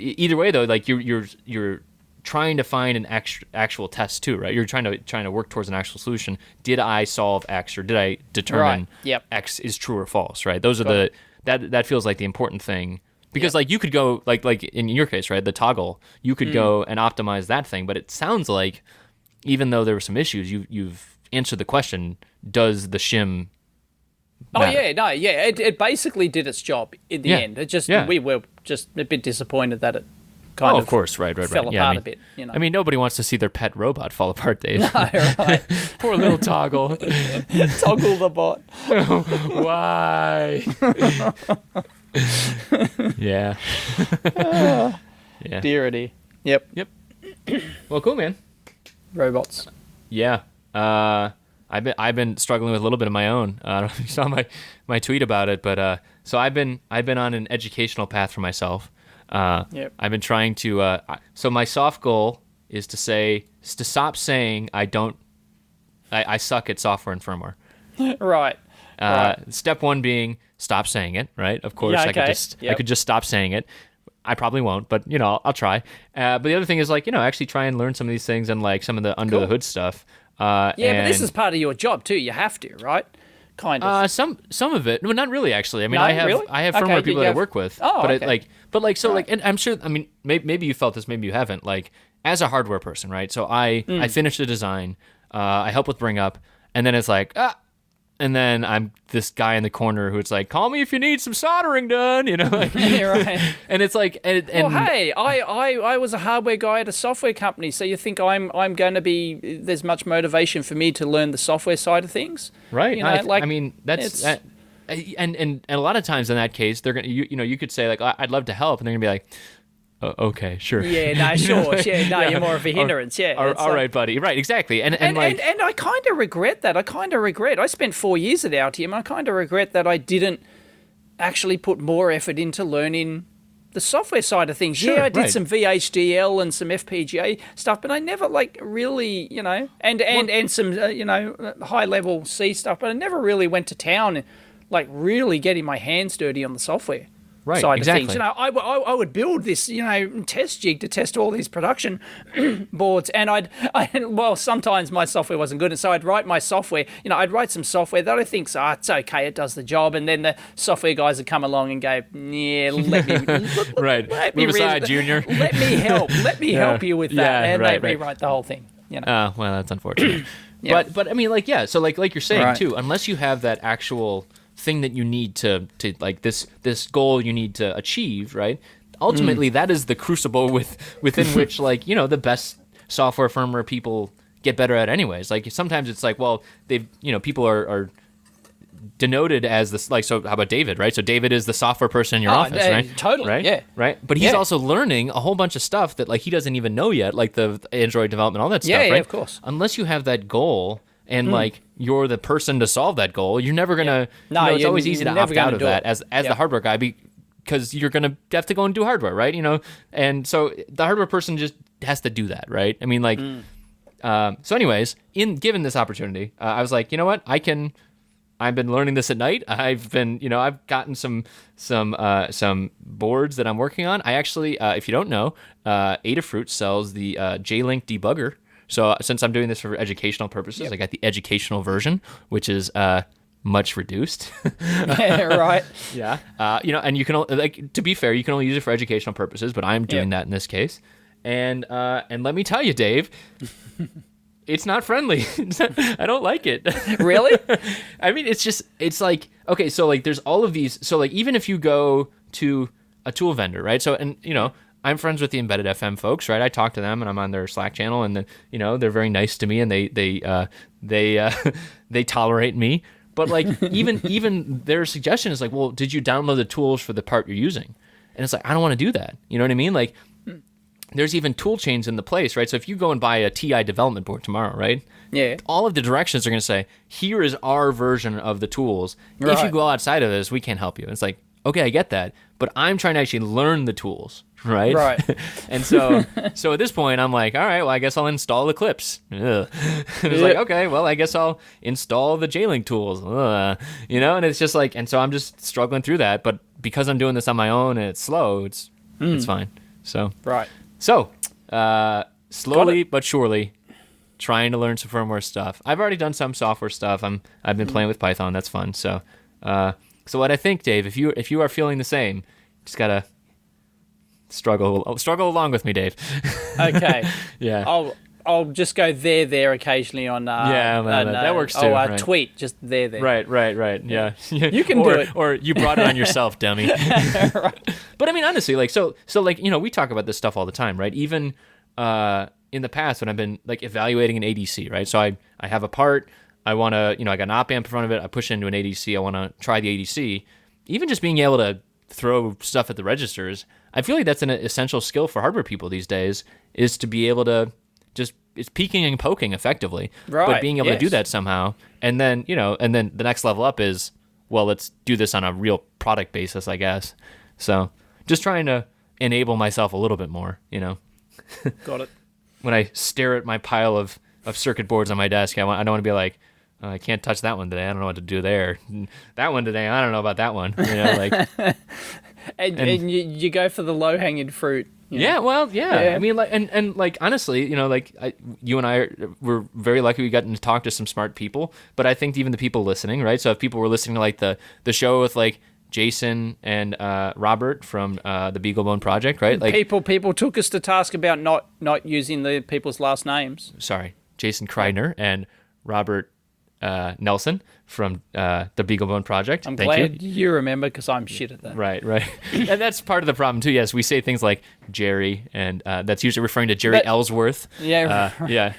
either way, though, you're trying to find an actual test too, right? You're trying to work towards an actual solution. Did I solve X, or did I determine X is true or false, right? Those are that feels like the important thing, because you could go like in your case, right? The toggle, you could go and optimize that thing, but it sounds like even though there were some issues, you've answered the question: does the shim matter? It basically did its job in the end. It just we were just a bit disappointed that it of course, right. Fell apart a bit, I mean, nobody wants to see their pet robot fall apart, Dave. No, right. Poor little Toggle. Toggle the bot. Why? Yeah. Dearity. Yep. Well, cool, man. Robots. Yeah. I've been struggling with a little bit of my own. I don't know if you saw my tweet about it, but so I've been on an educational path for myself. I've been trying to. So my soft goal is to stop saying I suck at software and firmware. Right. Step one being stop saying it. Right. Of course, I could just stop saying it. I probably won't, but I'll try. But the other thing is actually try and learn some of these things and some of the under the hood stuff. But this is part of your job too. You have to, right? Kind of. Some of it. No, not really. Actually, I mean, no, I have firmware people that I work with. Oh, but okay. And I'm sure. I mean, maybe you felt this, maybe you haven't. As a hardware person, right? So I finish the design. I help with bring up, and then it's and then I'm this guy in the corner who it's call me if you need some soldering done, right. And it's hey, I was a hardware guy at a software company, so you think I'm going to be, there's much motivation for me to learn the software side of things, right? I mean, that's and a lot of times in that case, they're gonna you could say I'd love to help, and they're gonna be Okay, sure. Yeah, no, sure. Yeah, no, you're more of a hindrance. Yeah. All right, buddy. Right, exactly. And I kind of regret that. I spent 4 years at Altium. I kind of regret that I didn't actually put more effort into learning the software side of things. Sure, yeah, I did some VHDL and some FPGA stuff, but I never really, and some, high level C stuff, but I never really went to town, really getting my hands dirty on the software. Side exactly. of things. I would build this, test jig to test all these production boards, and sometimes my software wasn't good, and so I'd write my software. I'd write some software that I think, it's okay, it does the job, and then the software guys would come along and go, yeah, let me move aside, Junior. Let me help you with that, and they'd rewrite the whole thing. Well, that's unfortunate. But I mean, so like you're saying too, unless you have that actual thing that you need to like this goal you need to achieve, right? Ultimately, that is the crucible within which the best software firmware people get better at anyways. Like sometimes it's like, well, they've people are denoted as this, so how about David, right? So David is the software person in your office, right? Totally, right? Yeah. Right? But he's also learning a whole bunch of stuff that he doesn't even know yet, like the Android development, all that stuff, right? Yeah, of course. Unless you have that goal and you're the person to solve that goal, you're never gonna. No, it's always easy to opt out of that as the hardware guy, because you're gonna have to go and do hardware, right? And so the hardware person just has to do that, right? I mean, so anyways, given this opportunity, I was like, you know what, I've been learning this at night. I've I've gotten some boards that I'm working on. I actually, if you don't know, Adafruit sells the J-Link debugger. So since I'm doing this for educational purposes, I got the educational version, which is much reduced. Right. Yeah. And you can to be fair, you can only use it for educational purposes, but I'm doing that in this case. And let me tell you, Dave, it's not friendly. I don't like it. Really? I mean, it's like, okay, so there's all of these. So even if you go to a tool vendor, right? So, and I'm friends with the Embedded FM folks, right? I talk to them, and I'm on their Slack channel, and they're very nice to me, and they tolerate me. But even their suggestion is well, did you download the tools for the part you're using? And it's I don't want to do that. You know what I mean? There's even tool chains in the place, right? So if you go and buy a TI development board tomorrow, right? Yeah. All of the directions are going to say, here is our version of the tools. Right. If you go outside of this, we can't help you. It's okay, I get that, but I'm trying to actually learn the tools, right? Right. And so at this point, I'm all right, well, I guess I'll install Eclipse. And it's okay, well, I guess I'll install the J-Link tools. And it's just and so I'm just struggling through that, but because I'm doing this on my own and it's slow, it's fine. So right. So slowly but surely, trying to learn some firmware stuff. I've already done some software stuff. I've been playing with Python. That's fun. So what I think, Dave, if you are feeling the same, just gotta struggle along with me, Dave. Okay. Yeah. I'll just go there occasionally on that works too. Right. Tweet just there. Right. Yeah. You can do it. Or you brought it on yourself, dummy. Right. But I mean, honestly, so we talk about this stuff all the time, right? Even in the past when I've been evaluating an ADC, right? So I have a part, I want to, I got an op amp in front of it, I push it into an ADC, I want to try the ADC. Even just being able to throw stuff at the registers, I feel like that's an essential skill for hardware people these days, is to be able to it's peeking and poking effectively, right? But being able to do that somehow, and then and then the next level up is, well, let's do this on a real product basis, I guess. So just trying to enable myself a little bit more, Got it. When I stare at my pile of circuit boards on my desk, I don't want to be I can't touch that one today. I don't know what to do there. That one today, I don't know about that one. And you go for the low hanging fruit. Yeah, well, yeah. I mean, and honestly, you and I were very lucky we got to talk to some smart people. But I think even the people listening, right? So if people were listening to the show with Jason and Robert from the Beaglebone Project, right? People took us to task about not using the people's last names. Sorry, Jason Kreidner and Robert Nelson from the Beaglebone Project. I'm glad you remember, because I'm shit at that. Right. And that's part of the problem too. Yes, we say things like Jerry, and that's usually referring to Jerry Ellsworth. Yeah.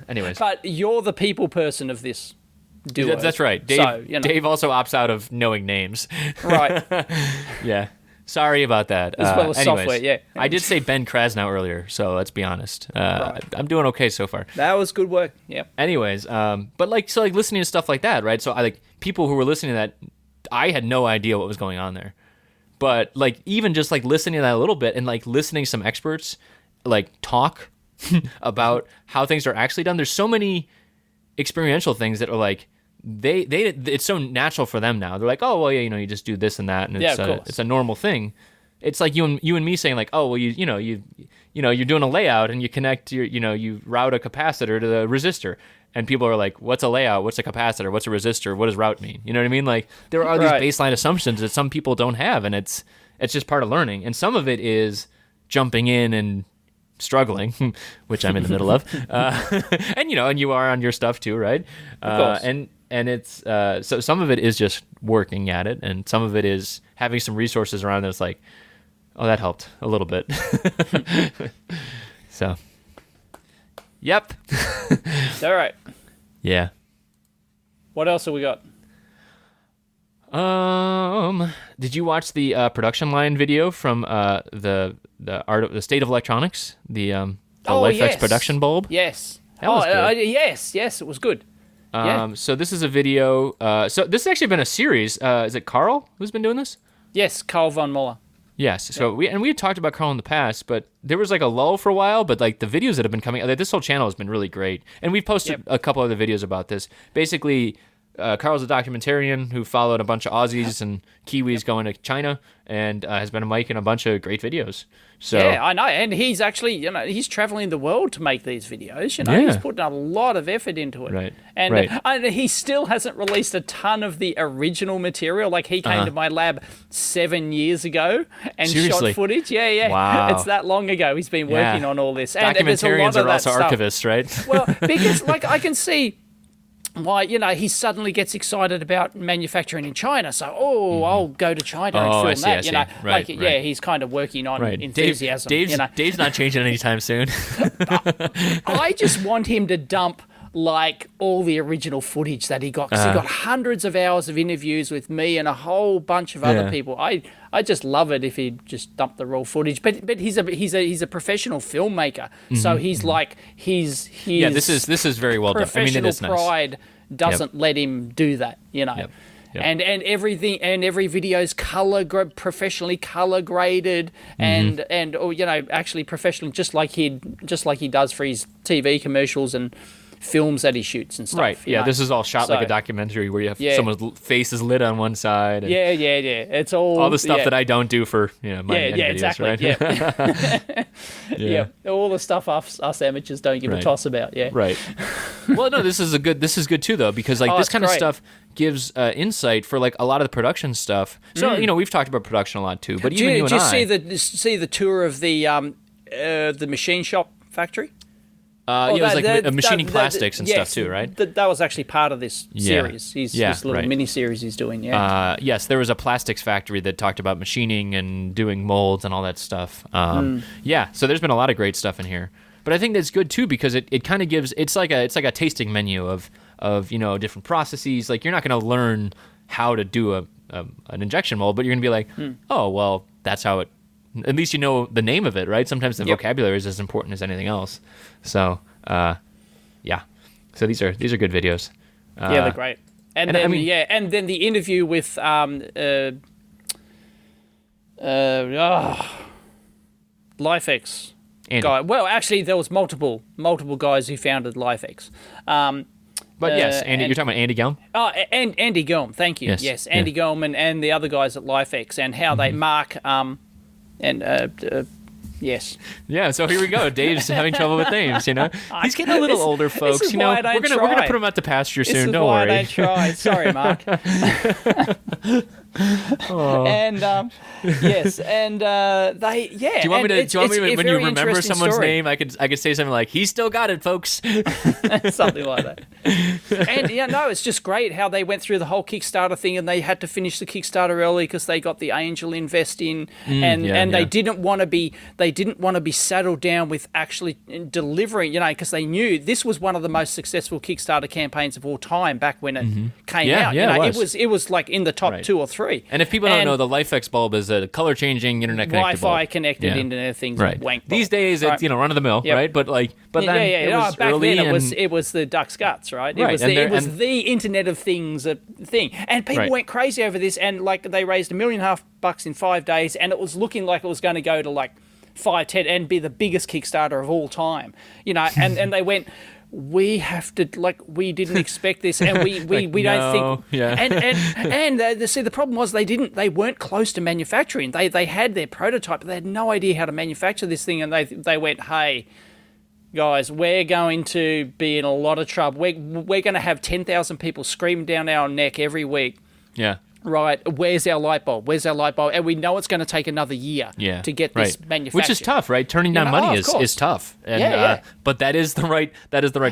Anyways, but you're the people person of this duo. That's right. Dave also opts out of knowing names. Right. Yeah. Sorry about that. As well as anyways, software, yeah. I did say Ben Krasnow earlier, so let's be honest. Right. I'm doing okay so far. That was good work. Yeah. Anyways, but listening to stuff like that, right? So I people who were listening to that, I had no idea what was going on there. But even just listening to that a little bit and listening to some experts talk about how things are actually done. There's so many experiential things that are it's so natural for them now. They're like, oh well, yeah, you just do this and that, and it's a normal thing. It's like you and me saying oh well, you're doing a layout and you connect you route a capacitor to the resistor, and people are like, what's a layout? What's a capacitor? What's a resistor? What does route mean? You know what I mean? There are these baseline assumptions that some people don't have, and it's just part of learning. And some of it is jumping in and struggling, which I'm in the middle of, and you are on your stuff too, right? Of course. And it's so some of it is just working at it, and some of it is having some resources around that's oh, that helped a little bit. So, yep. All right. Yeah. What else have we got? Did you watch the production line video from the State of Electronics, the Lifx production bulb? Yes. That was good. Yes, it was good. So this is a video. So this has actually been a series. Is it Carl who's been doing this? Yes, Carl von Muller. Yes. So we had talked about Carl in the past, but there was a lull for a while. But the videos that have been coming, this whole channel has been really great, and we've posted a couple other videos about this. Basically, Carl's a documentarian who followed a bunch of Aussies and Kiwis going to China, and has been a mic in a bunch of great videos. So yeah, I know, and he's actually, he's traveling the world to make these videos. He's putting a lot of effort into it. Right. And he still hasn't released a ton of the original material. He came to my lab 7 years ago and Seriously? shot footage. Yeah. Wow. It's that long ago. He's been working on all this. And there's a lot Documentarians of are that also stuff. archivists, right? Well, because I can see why, he suddenly gets excited about manufacturing in China. So, I'll go to China and film that. I see. Right. Yeah, he's kind of working on enthusiasm. Dave's not changing anytime soon. I just want him to dump all the original footage that he got, because he got hundreds of hours of interviews with me and a whole bunch of other people. I just love it if he just dumped the raw footage. But he's a professional filmmaker, so he's this is very well done. I mean, it is nice. Pride doesn't let him do that, Yep. And everything, and every video's professionally color graded, and actually professionally, just like he does for his TV commercials and films that he shoots and stuff. Right. Yeah. This is all shot like a documentary where you have someone's face is lit on one side. And yeah. It's all the stuff that I don't do for my videos, exactly. Right? Yeah. All the stuff us amateurs don't give a toss about. Yeah. Right. Well, no, this is good too though, because this kind of stuff gives insight for a lot of the production stuff. So we've talked about production a lot too, but even you and I. Did you see the tour of the machine shop factory? It was a machining plastics and stuff too, right? That was actually part of this series. This little mini-series he's doing, yes, there was a plastics factory that talked about machining and doing molds and all that stuff. Yeah, so there's been a lot of great stuff in here. But I think that's good too, because it kind of gives, it's like a tasting menu of different processes. You're not going to learn how to do an injection mold, but you're going to be like, oh, well, that's how it, at least you know the name of it, right? Sometimes the vocabulary is as important as anything else. So, yeah. So these are good videos. They're great. And then the interview with Lifx guy. Well, actually, there was multiple guys who founded Lifx. But yes, Andy, you're talking about Andy Gelm? Oh, and Andy Gelm, thank you. Yes, Andy Gelm and the other guys at Lifx, and how they mark yes. Yeah, so here we go. Dave's having trouble with names, He's getting a little older, folks. We're gonna put him out to pasture soon. Don't worry. This is why I don't try. Sorry, Mark. And yes, and they Do you want me to when you remember someone's name, I could say something like, "He's still got it, folks." Something like that. And it's just great how they went through the whole Kickstarter thing, and they had to finish the Kickstarter early because they got the angel invest in, and they didn't want to be saddled down with actually delivering, because they knew this was one of the most successful Kickstarter campaigns of all time back when it came out. It was in the top 2 or 3. free. And if people don't know, the Lifx bulb is a color-changing internet-connected Wi-Fi bulb. connected Internet of Things right. wank bulb. These days, it's run-of-the-mill, right? But then it was back early then and... it was the duck's guts, right? It Right. was the Internet of Things thing, and people went crazy over this, and like they raised $1.5 million in 5 days, and it was looking like it was going to go to like 5, 10, and be the biggest Kickstarter of all time, and they went, we have to, like, we didn't expect this, and we don't think, and see, the problem was they weren't close to manufacturing. They had their prototype, but they had no idea how to manufacture this thing, and they went, hey, guys, we're going to be in a lot of trouble. We're going to have 10,000 people screaming down our neck every week. Yeah. Right, where's our light bulb? Where's our light bulb? And we know it's going to take another year to get this manufactured. Which is tough, right? Turning down money is tough. And, but that is the right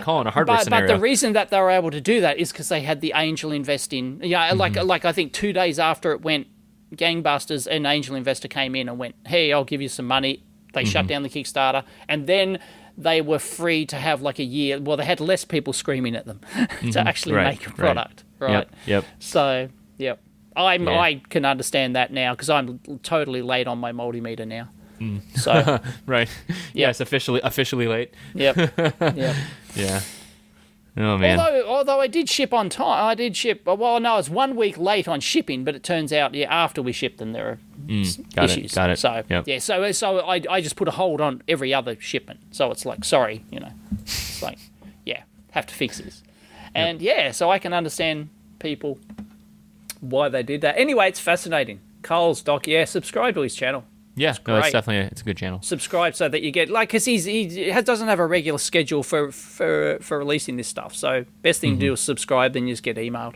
call in a hardware scenario. But the reason that they were able to do that is because they had the angel invest in. Like I think 2 days after it went gangbusters, an angel investor came in and went, hey, I'll give you some money. They shut down the Kickstarter, and then they were free to have like a year. Well, they had less people screaming at them to actually make a product. Right. Yep. So, yep. I can understand that now because I'm totally late on my multimeter now. So right, yes, officially late. Yep. Yeah. Oh man. Although I did ship on time, I did ship. Well, no, it's 1 week late on shipping, but it turns out after we shipped them there are issues. Got it. So so I just put a hold on every other shipment. So it's like, sorry, it's like, have to fix this, and so I can understand people why they did that. Anyway, it's fascinating. Cole's doc, subscribe to his channel. Yeah, it's definitely it's a good channel. Subscribe so that you get, like, because he doesn't have a regular schedule for releasing this stuff. So best thing to do is subscribe, then you just get emailed.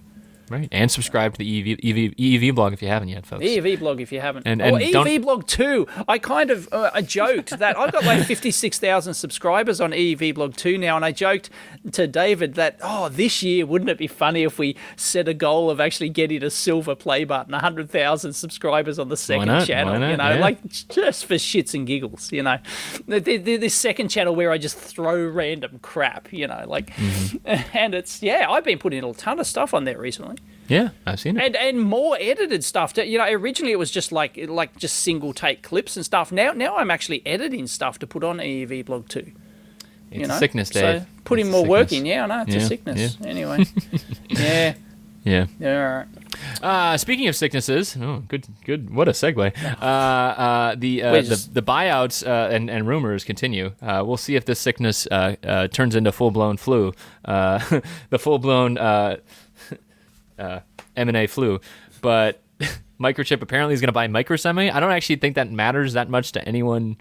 Right, and subscribe to the EEV blog if you haven't yet, folks. EEV blog if you haven't. And EEV blog 2. I kind of I joked that I've got like 56,000 subscribers on EEV blog 2 now, and I joked to David that, this year, wouldn't it be funny if we set a goal of actually getting a silver play button, 100,000 subscribers on the second channel, like just for shits and giggles, this second channel where I just throw random crap, and it's, I've been putting a ton of stuff on there recently. Yeah, I've seen it. And more edited stuff. Originally it was just like just single take clips and stuff. Now I'm actually editing stuff to put on EEV blog 2. It's a sickness, Dave. So putting more work in. Yeah, I know, it's a sickness. Yeah. Anyway. Yeah. Yeah, all right. Speaking of sicknesses, good. What a segue. The buyouts and rumors continue. We'll see if this sickness turns into full-blown flu. The full-blown M&A flu, but Microchip apparently is going to buy Microsemi. I don't actually think that matters that much to anyone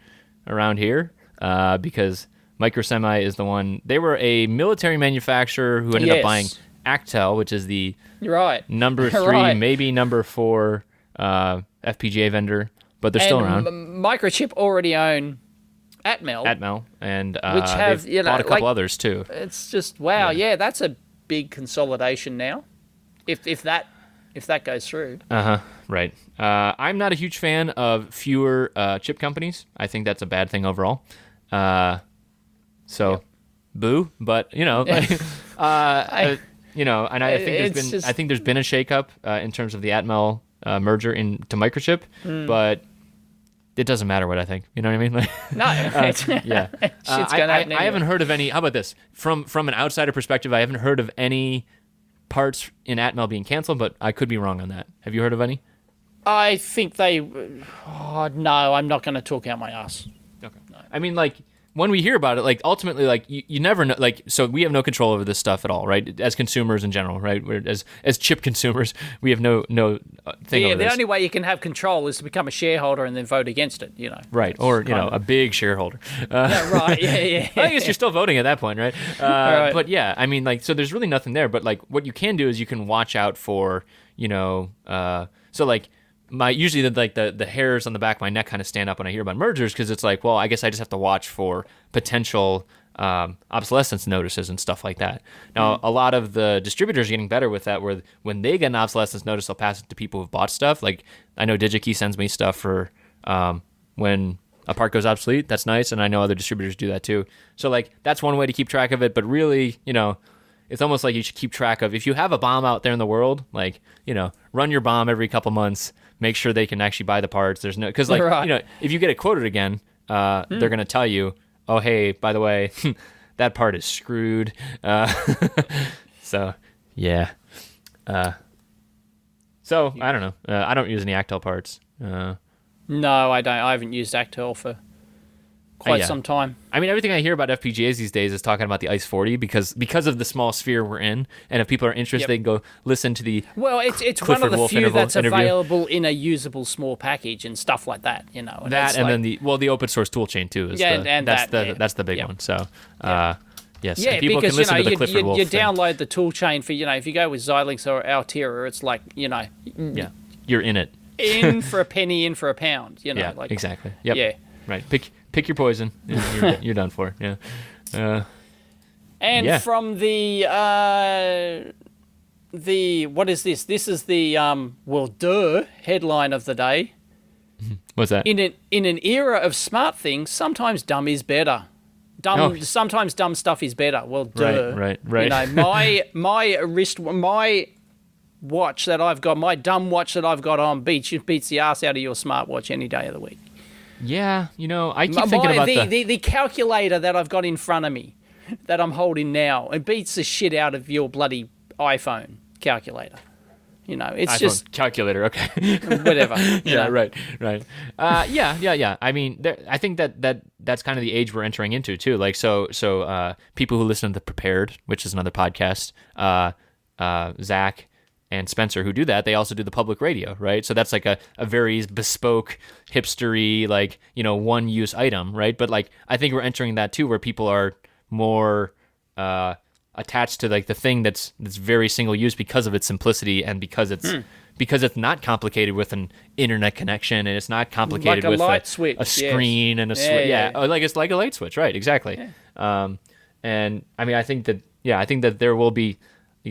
around here because Microsemi is the one. They were a military manufacturer who ended up buying Actel, which is the number 3, maybe number 4 FPGA vendor, but they're still around. Microchip already own Atmel, and which have bought a couple others too. It's just that's a big consolidation now. If that goes through. Right. I'm not a huge fan of fewer chip companies. I think that's a bad thing overall. Boo. But and I think there's been a shakeup in terms of the Atmel merger into Microchip, but it doesn't matter what I think. You know what I mean? No. Shit's gonna happen anyway. I haven't heard of any. How about this? From an outsider perspective, I haven't heard of any parts in Atmel being canceled, but I could be wrong on that. Have you heard of any? I think they... no, I'm not going to talk out my ass. Okay. No. I mean, when we hear about it, ultimately, you never know, so we have no control over this stuff at all, right? As consumers in general, right? As chip consumers, we have no thing over this. The only way you can have control is to become a shareholder and then vote against it, Right, or, a big shareholder. Right, yeah. I guess you're still voting at that point, right? Right. But yeah, I mean, so there's really nothing there, but, what you can do is you can watch out for, usually the hairs on the back of my neck kind of stand up when I hear about mergers because it's like, well, I guess I just have to watch for potential obsolescence notices and stuff like that. Now, a lot of the distributors are getting better with that, where when they get an obsolescence notice, they'll pass it to people who've bought stuff. Like, I know DigiKey sends me stuff for when a part goes obsolete. That's nice, and I know other distributors do that too. So, that's one way to keep track of it, but really, it's almost like you should keep track of if you have a bomb out there in the world, like, you know, run your bomb every couple months, make sure they can actually buy the parts. There's no, because like, you know, if you get it quoted again, they're going to tell you, oh, hey, by the way, that part is screwed. So, yeah. So, I don't know. I don't use any Actel parts. No, I don't. I haven't used Actel for quite some time. I mean, everything I hear about FPGAs these days is talking about the ICE 40 because of the small sphere we're in. And if people are interested, they can go listen to the it's one of the few that's available in a usable small package and stuff like that, you know. And that and like, then the open source toolchain too is that's the big one. So yes, yeah, people because can listen to the Clifford Wolf you thing. download the toolchain for, you know, if you go with Xilinx or Altera, it's like, you know, you're in it. In for a penny, in for a pound, you know. Yeah, like, exactly. Yep. Yeah. Right. Pick your poison. And you're done for. Yeah. From the what is this? This is the headline of the day. What's that? In an era of smart things, sometimes dumb is better. Sometimes dumb stuff is better. Well, duh. Right. You know, my watch that I've got, my dumb watch that I've got on beats the ass out of your smartwatch any day of the week. Yeah, you know, I keep thinking about the calculator that I've got in front of me, that I'm holding now. It beats the shit out of your bloody iPhone calculator. You know, it's iPhone just calculator. Okay, whatever. Yeah, right. Yeah. I mean, I think that's kind of the age we're entering into too. Like, so people who listen to The Prepared, which is another podcast, Zach and Spencer who do that, they also do the public radio, right? So that's like a very bespoke, hipstery, like, you know, one-use item, right? But like, I think we're entering that too, where people are more attached to like the thing that's very single-use because of its simplicity and because it's not complicated with an internet connection and it's not complicated like with light switch, a screen and a switch. Yeah, like it's like a light switch, right? Exactly. Yeah. And I mean, I think that there will be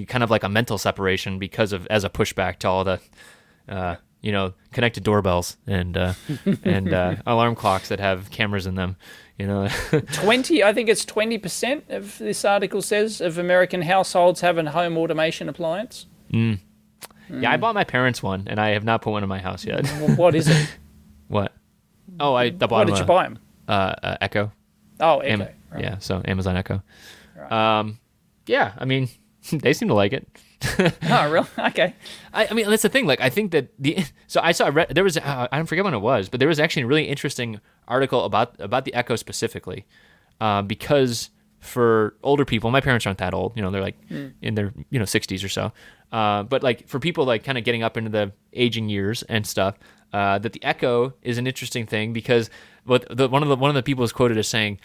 kind of like a mental separation as a pushback to all the, you know, connected doorbells and alarm clocks that have cameras in them. You know, I think it's 20% of this article says of American households have a home automation appliance. Yeah, I bought my parents one, and I have not put one in my house yet. What is it? What? Oh, I bought What did you buy them? Echo. Oh, Echo. Right. Yeah, so Amazon Echo. Right. Yeah, I mean, they seem to like it. Oh, really? Okay. I mean, that's the thing. Like, I think that there was I don't forget when it was, but there was actually a really interesting article about the Echo specifically, because for older people, my parents aren't that old. You know, they're like in their 60s or so. But like for people like kind of getting up into the aging years and stuff, that the Echo is an interesting thing because one of the people is quoted as saying,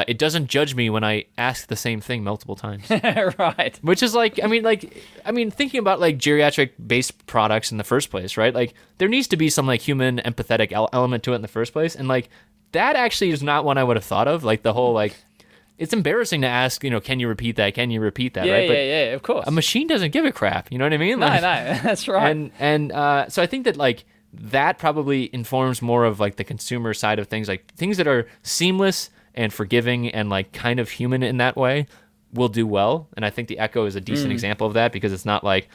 it doesn't judge me when I ask the same thing multiple times. Right. Which is like, I mean, thinking about like geriatric-based products in the first place, right? Like, there needs to be some like human empathetic element to it in the first place, and like that actually is not one I would have thought of. Like the whole like, it's embarrassing to ask, you know, can you repeat that? Can you repeat that? Yeah, right? Yeah, of course. A machine doesn't give a crap. You know what I mean? Like, no, that's right. And so I think that like that probably informs more of like the consumer side of things, like things that are seamless and forgiving and like kind of human in that way will do well. And I think the Echo is a decent example of that because it's not like,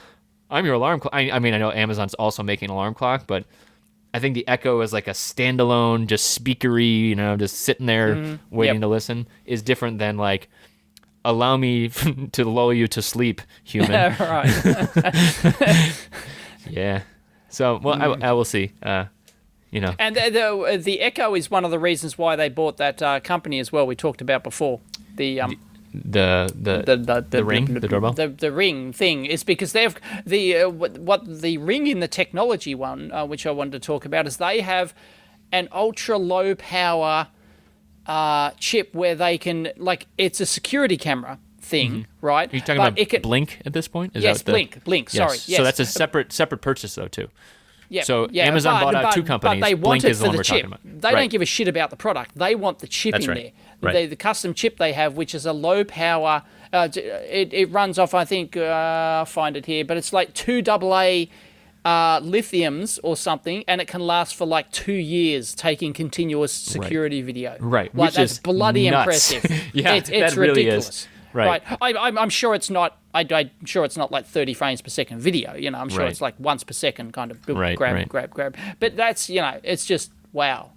I'm your alarm clock. I mean, I know Amazon's also making an alarm clock, but I think the Echo is like a standalone, just speakery, you know, just sitting there waiting to listen, is different than like, allow me to lull you to sleep, human. Yeah, right. Yeah. So, well, I will see. You know. And the Echo is one of the reasons why they bought that company as well. We talked about before the ring, the doorbell. The ring thing is because they've the ring in the technology one, which I wanted to talk about, is they have an ultra low power chip where they can, like, it's a security camera thing, right? Are you talking about Blink at this point? Yes, Blink. Yes. Sorry. Yes. So that's a separate purchase though too. Yeah, so Amazon bought out two companies. But they want Blink it is the for one the we're chip. talking about. They don't give a shit about the product. They want the chip in there. Right. The custom chip they have, which is a low power. It runs off, I think, I'll find it here, but it's like 2 AA lithiums or something, and it can last for like 2 years, taking continuous security video. Right, like, which that's is bloody nuts. impressive. Yeah, it's that really ridiculous. is. Right. I'm sure it's not. I'm sure it's not like 30 frames per second video. I'm sure it's like once per second kind of grab. But that's it's just wow.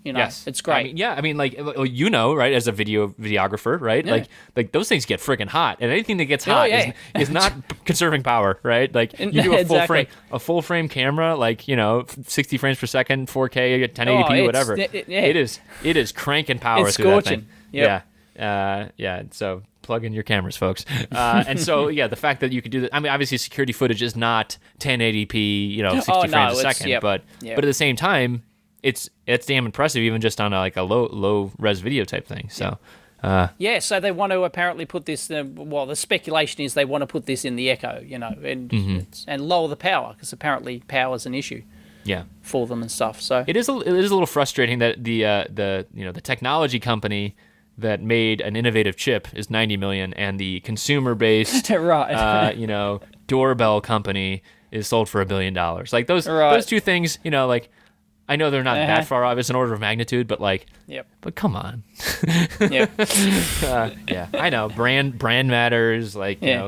Yes. It's great. I mean, like, right, as a videographer, right? Yeah. Like those things get freaking hot, and anything that gets hot is not conserving power, right? Like, you do a full frame camera, like, 60 frames per second, 4K, 1080p, whatever. It is cranking power it's through scorching. that thing. Yeah. So plug in your cameras, folks. And so, the fact that you could do that, I mean, obviously security footage is not 1080p, 60 frames a second, but at the same time, it's damn impressive, even just on a low res video type thing. So, so they want to apparently put this. The speculation is they want to put this in the Echo, and lower the power, because apparently power is an issue. Yeah. For them and stuff. So it is a little frustrating that the technology company that made an innovative chip is $90 million, and the consumer based doorbell company is sold for $1 billion. Like those two things, I know they're not that far off as an order of magnitude, but but come on. I know brand matters,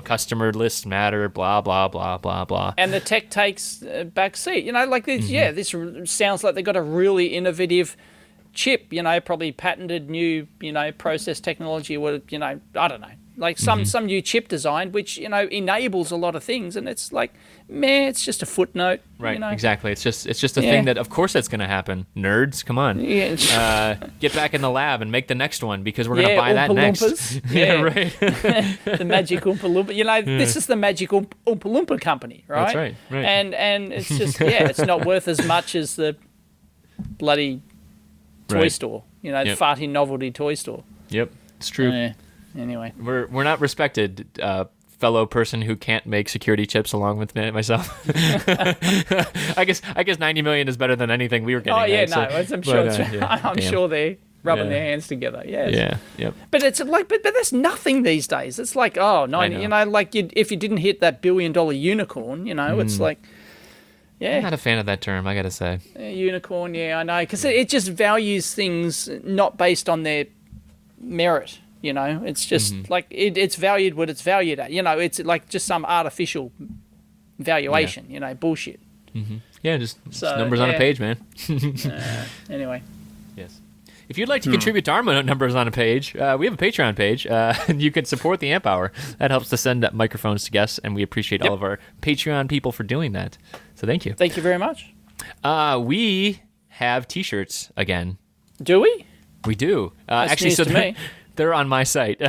customer lists matter, blah blah blah blah blah. And the tech takes back seat. This sounds like they got a really innovative chip. Probably patented new process technology. I don't know. Like some new chip design, which enables a lot of things, and it's like, it's just a footnote. Right, exactly. It's just a thing that, of course, that's going to happen. Nerds, come on. Yeah. Get back in the lab and make the next one, because we're going to buy that next. Right. The magic Oompa Loompa. This is the magic Oompa Loompa company, right? That's right. And it's just it's not worth as much as the bloody toy store. The farty novelty toy store. Yep, it's true. Anyway, we're not respected, fellow person who can't make security chips along with myself. I guess $90 million is better than anything we were getting. I'm sure they're rubbing their hands together. Yes. Yeah. Yep. But it's like, but that's nothing these days. It's like, if you didn't hit that $1 billion unicorn, it's like. Yeah. I'm not a fan of that term, I gotta say. Unicorn, I know, because it just values things not based on their merit. It's just like it's valued what it's valued at. It's like just some artificial valuation. Bullshit. Mm-hmm. Yeah, just numbers on a page, man. Anyway. Yes. If you'd like to contribute to our numbers on a page, we have a Patreon page. And you can support the Amp Hour. That helps to send microphones to guests, and we appreciate all of our Patreon people for doing that. So thank you. Thank you very much. We have T-shirts again. Do we? We do. Actually, so to me. They're on my site.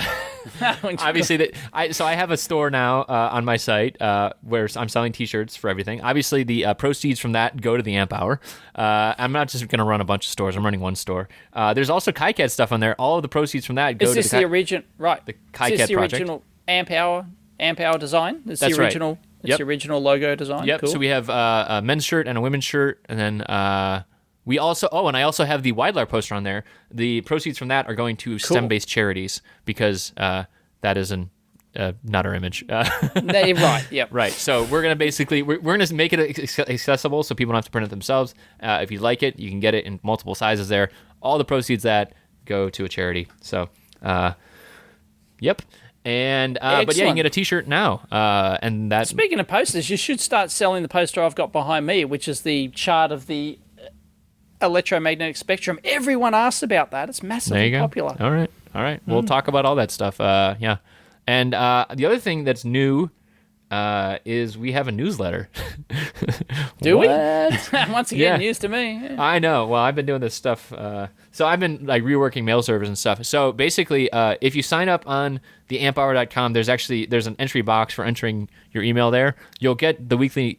Obviously, I have a store now on my site where I'm selling T-shirts for everything. Obviously, the proceeds from that go to the Amp Hour. I'm not just going to run a bunch of stores. I'm running one store. There's also KiCad stuff on there. All of the proceeds from that go to the original? Right. The KiCad project. Is this the original Amp Hour design? It's the original. Right. It's the original logo design. Yep. Cool. So we have a men's shirt and a women's shirt, and then. We also, and I also have the Widlar poster on there. The proceeds from that are going to STEM-based charities, because that is not our image. Right. Yep. Right. So we're gonna we're gonna make it accessible so people don't have to print it themselves. If you like it, you can get it in multiple sizes there. All the proceeds that go to a charity. So, yep. And but you can get a T-shirt now. And that. Speaking of posters, you should start selling the poster I've got behind me, which is the chart of the electromagnetic spectrum. Everyone asks about that. It's massively popular. All right. We'll talk about all that stuff. And the other thing that's new is we have a newsletter. Do we? Once again, news to me. Yeah. I know. Well, I've been doing this stuff. So I've been reworking mail servers and stuff. So basically, if you sign up on theamphour.com, there's an entry box for entering your email there. You'll get the weekly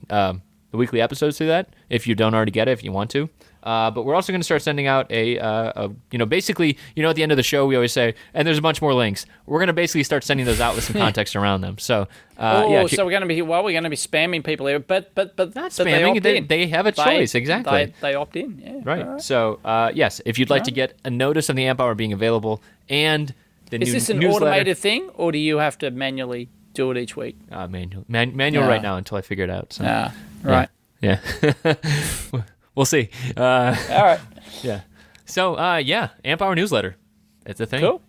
episodes through that if you don't already get it, if you want to. But we're also going to start sending out basically, at the end of the show, we always say, and there's a bunch more links. We're going to basically start sending those out with some context around them. So, so we're going to be spamming people here, but not spamming. They have a choice, exactly. They opt in, yeah. Right. So, yes, if you'd like to get a notice of the Amp Hour being available and the Is this an newsletter, automated thing, or do you have to manually do it each week? Manual right now until I figure it out. So. Right. Yeah. We'll see. All right. Yeah. So, Amp Hour newsletter. It's a thing. Cool.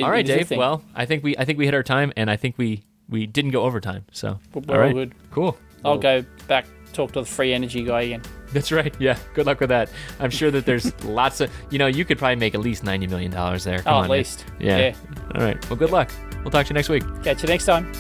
All right, Dave. Well, I think we hit our time, and I think we didn't go overtime. So we're all good. Cool. I'll go back talk to the free energy guy again. That's right. Yeah. Good luck with that. I'm sure that there's lots of you could probably make at least $90 million there. Come on, at least. Yeah. All right. Well, good luck. We'll talk to you next week. Catch you next time.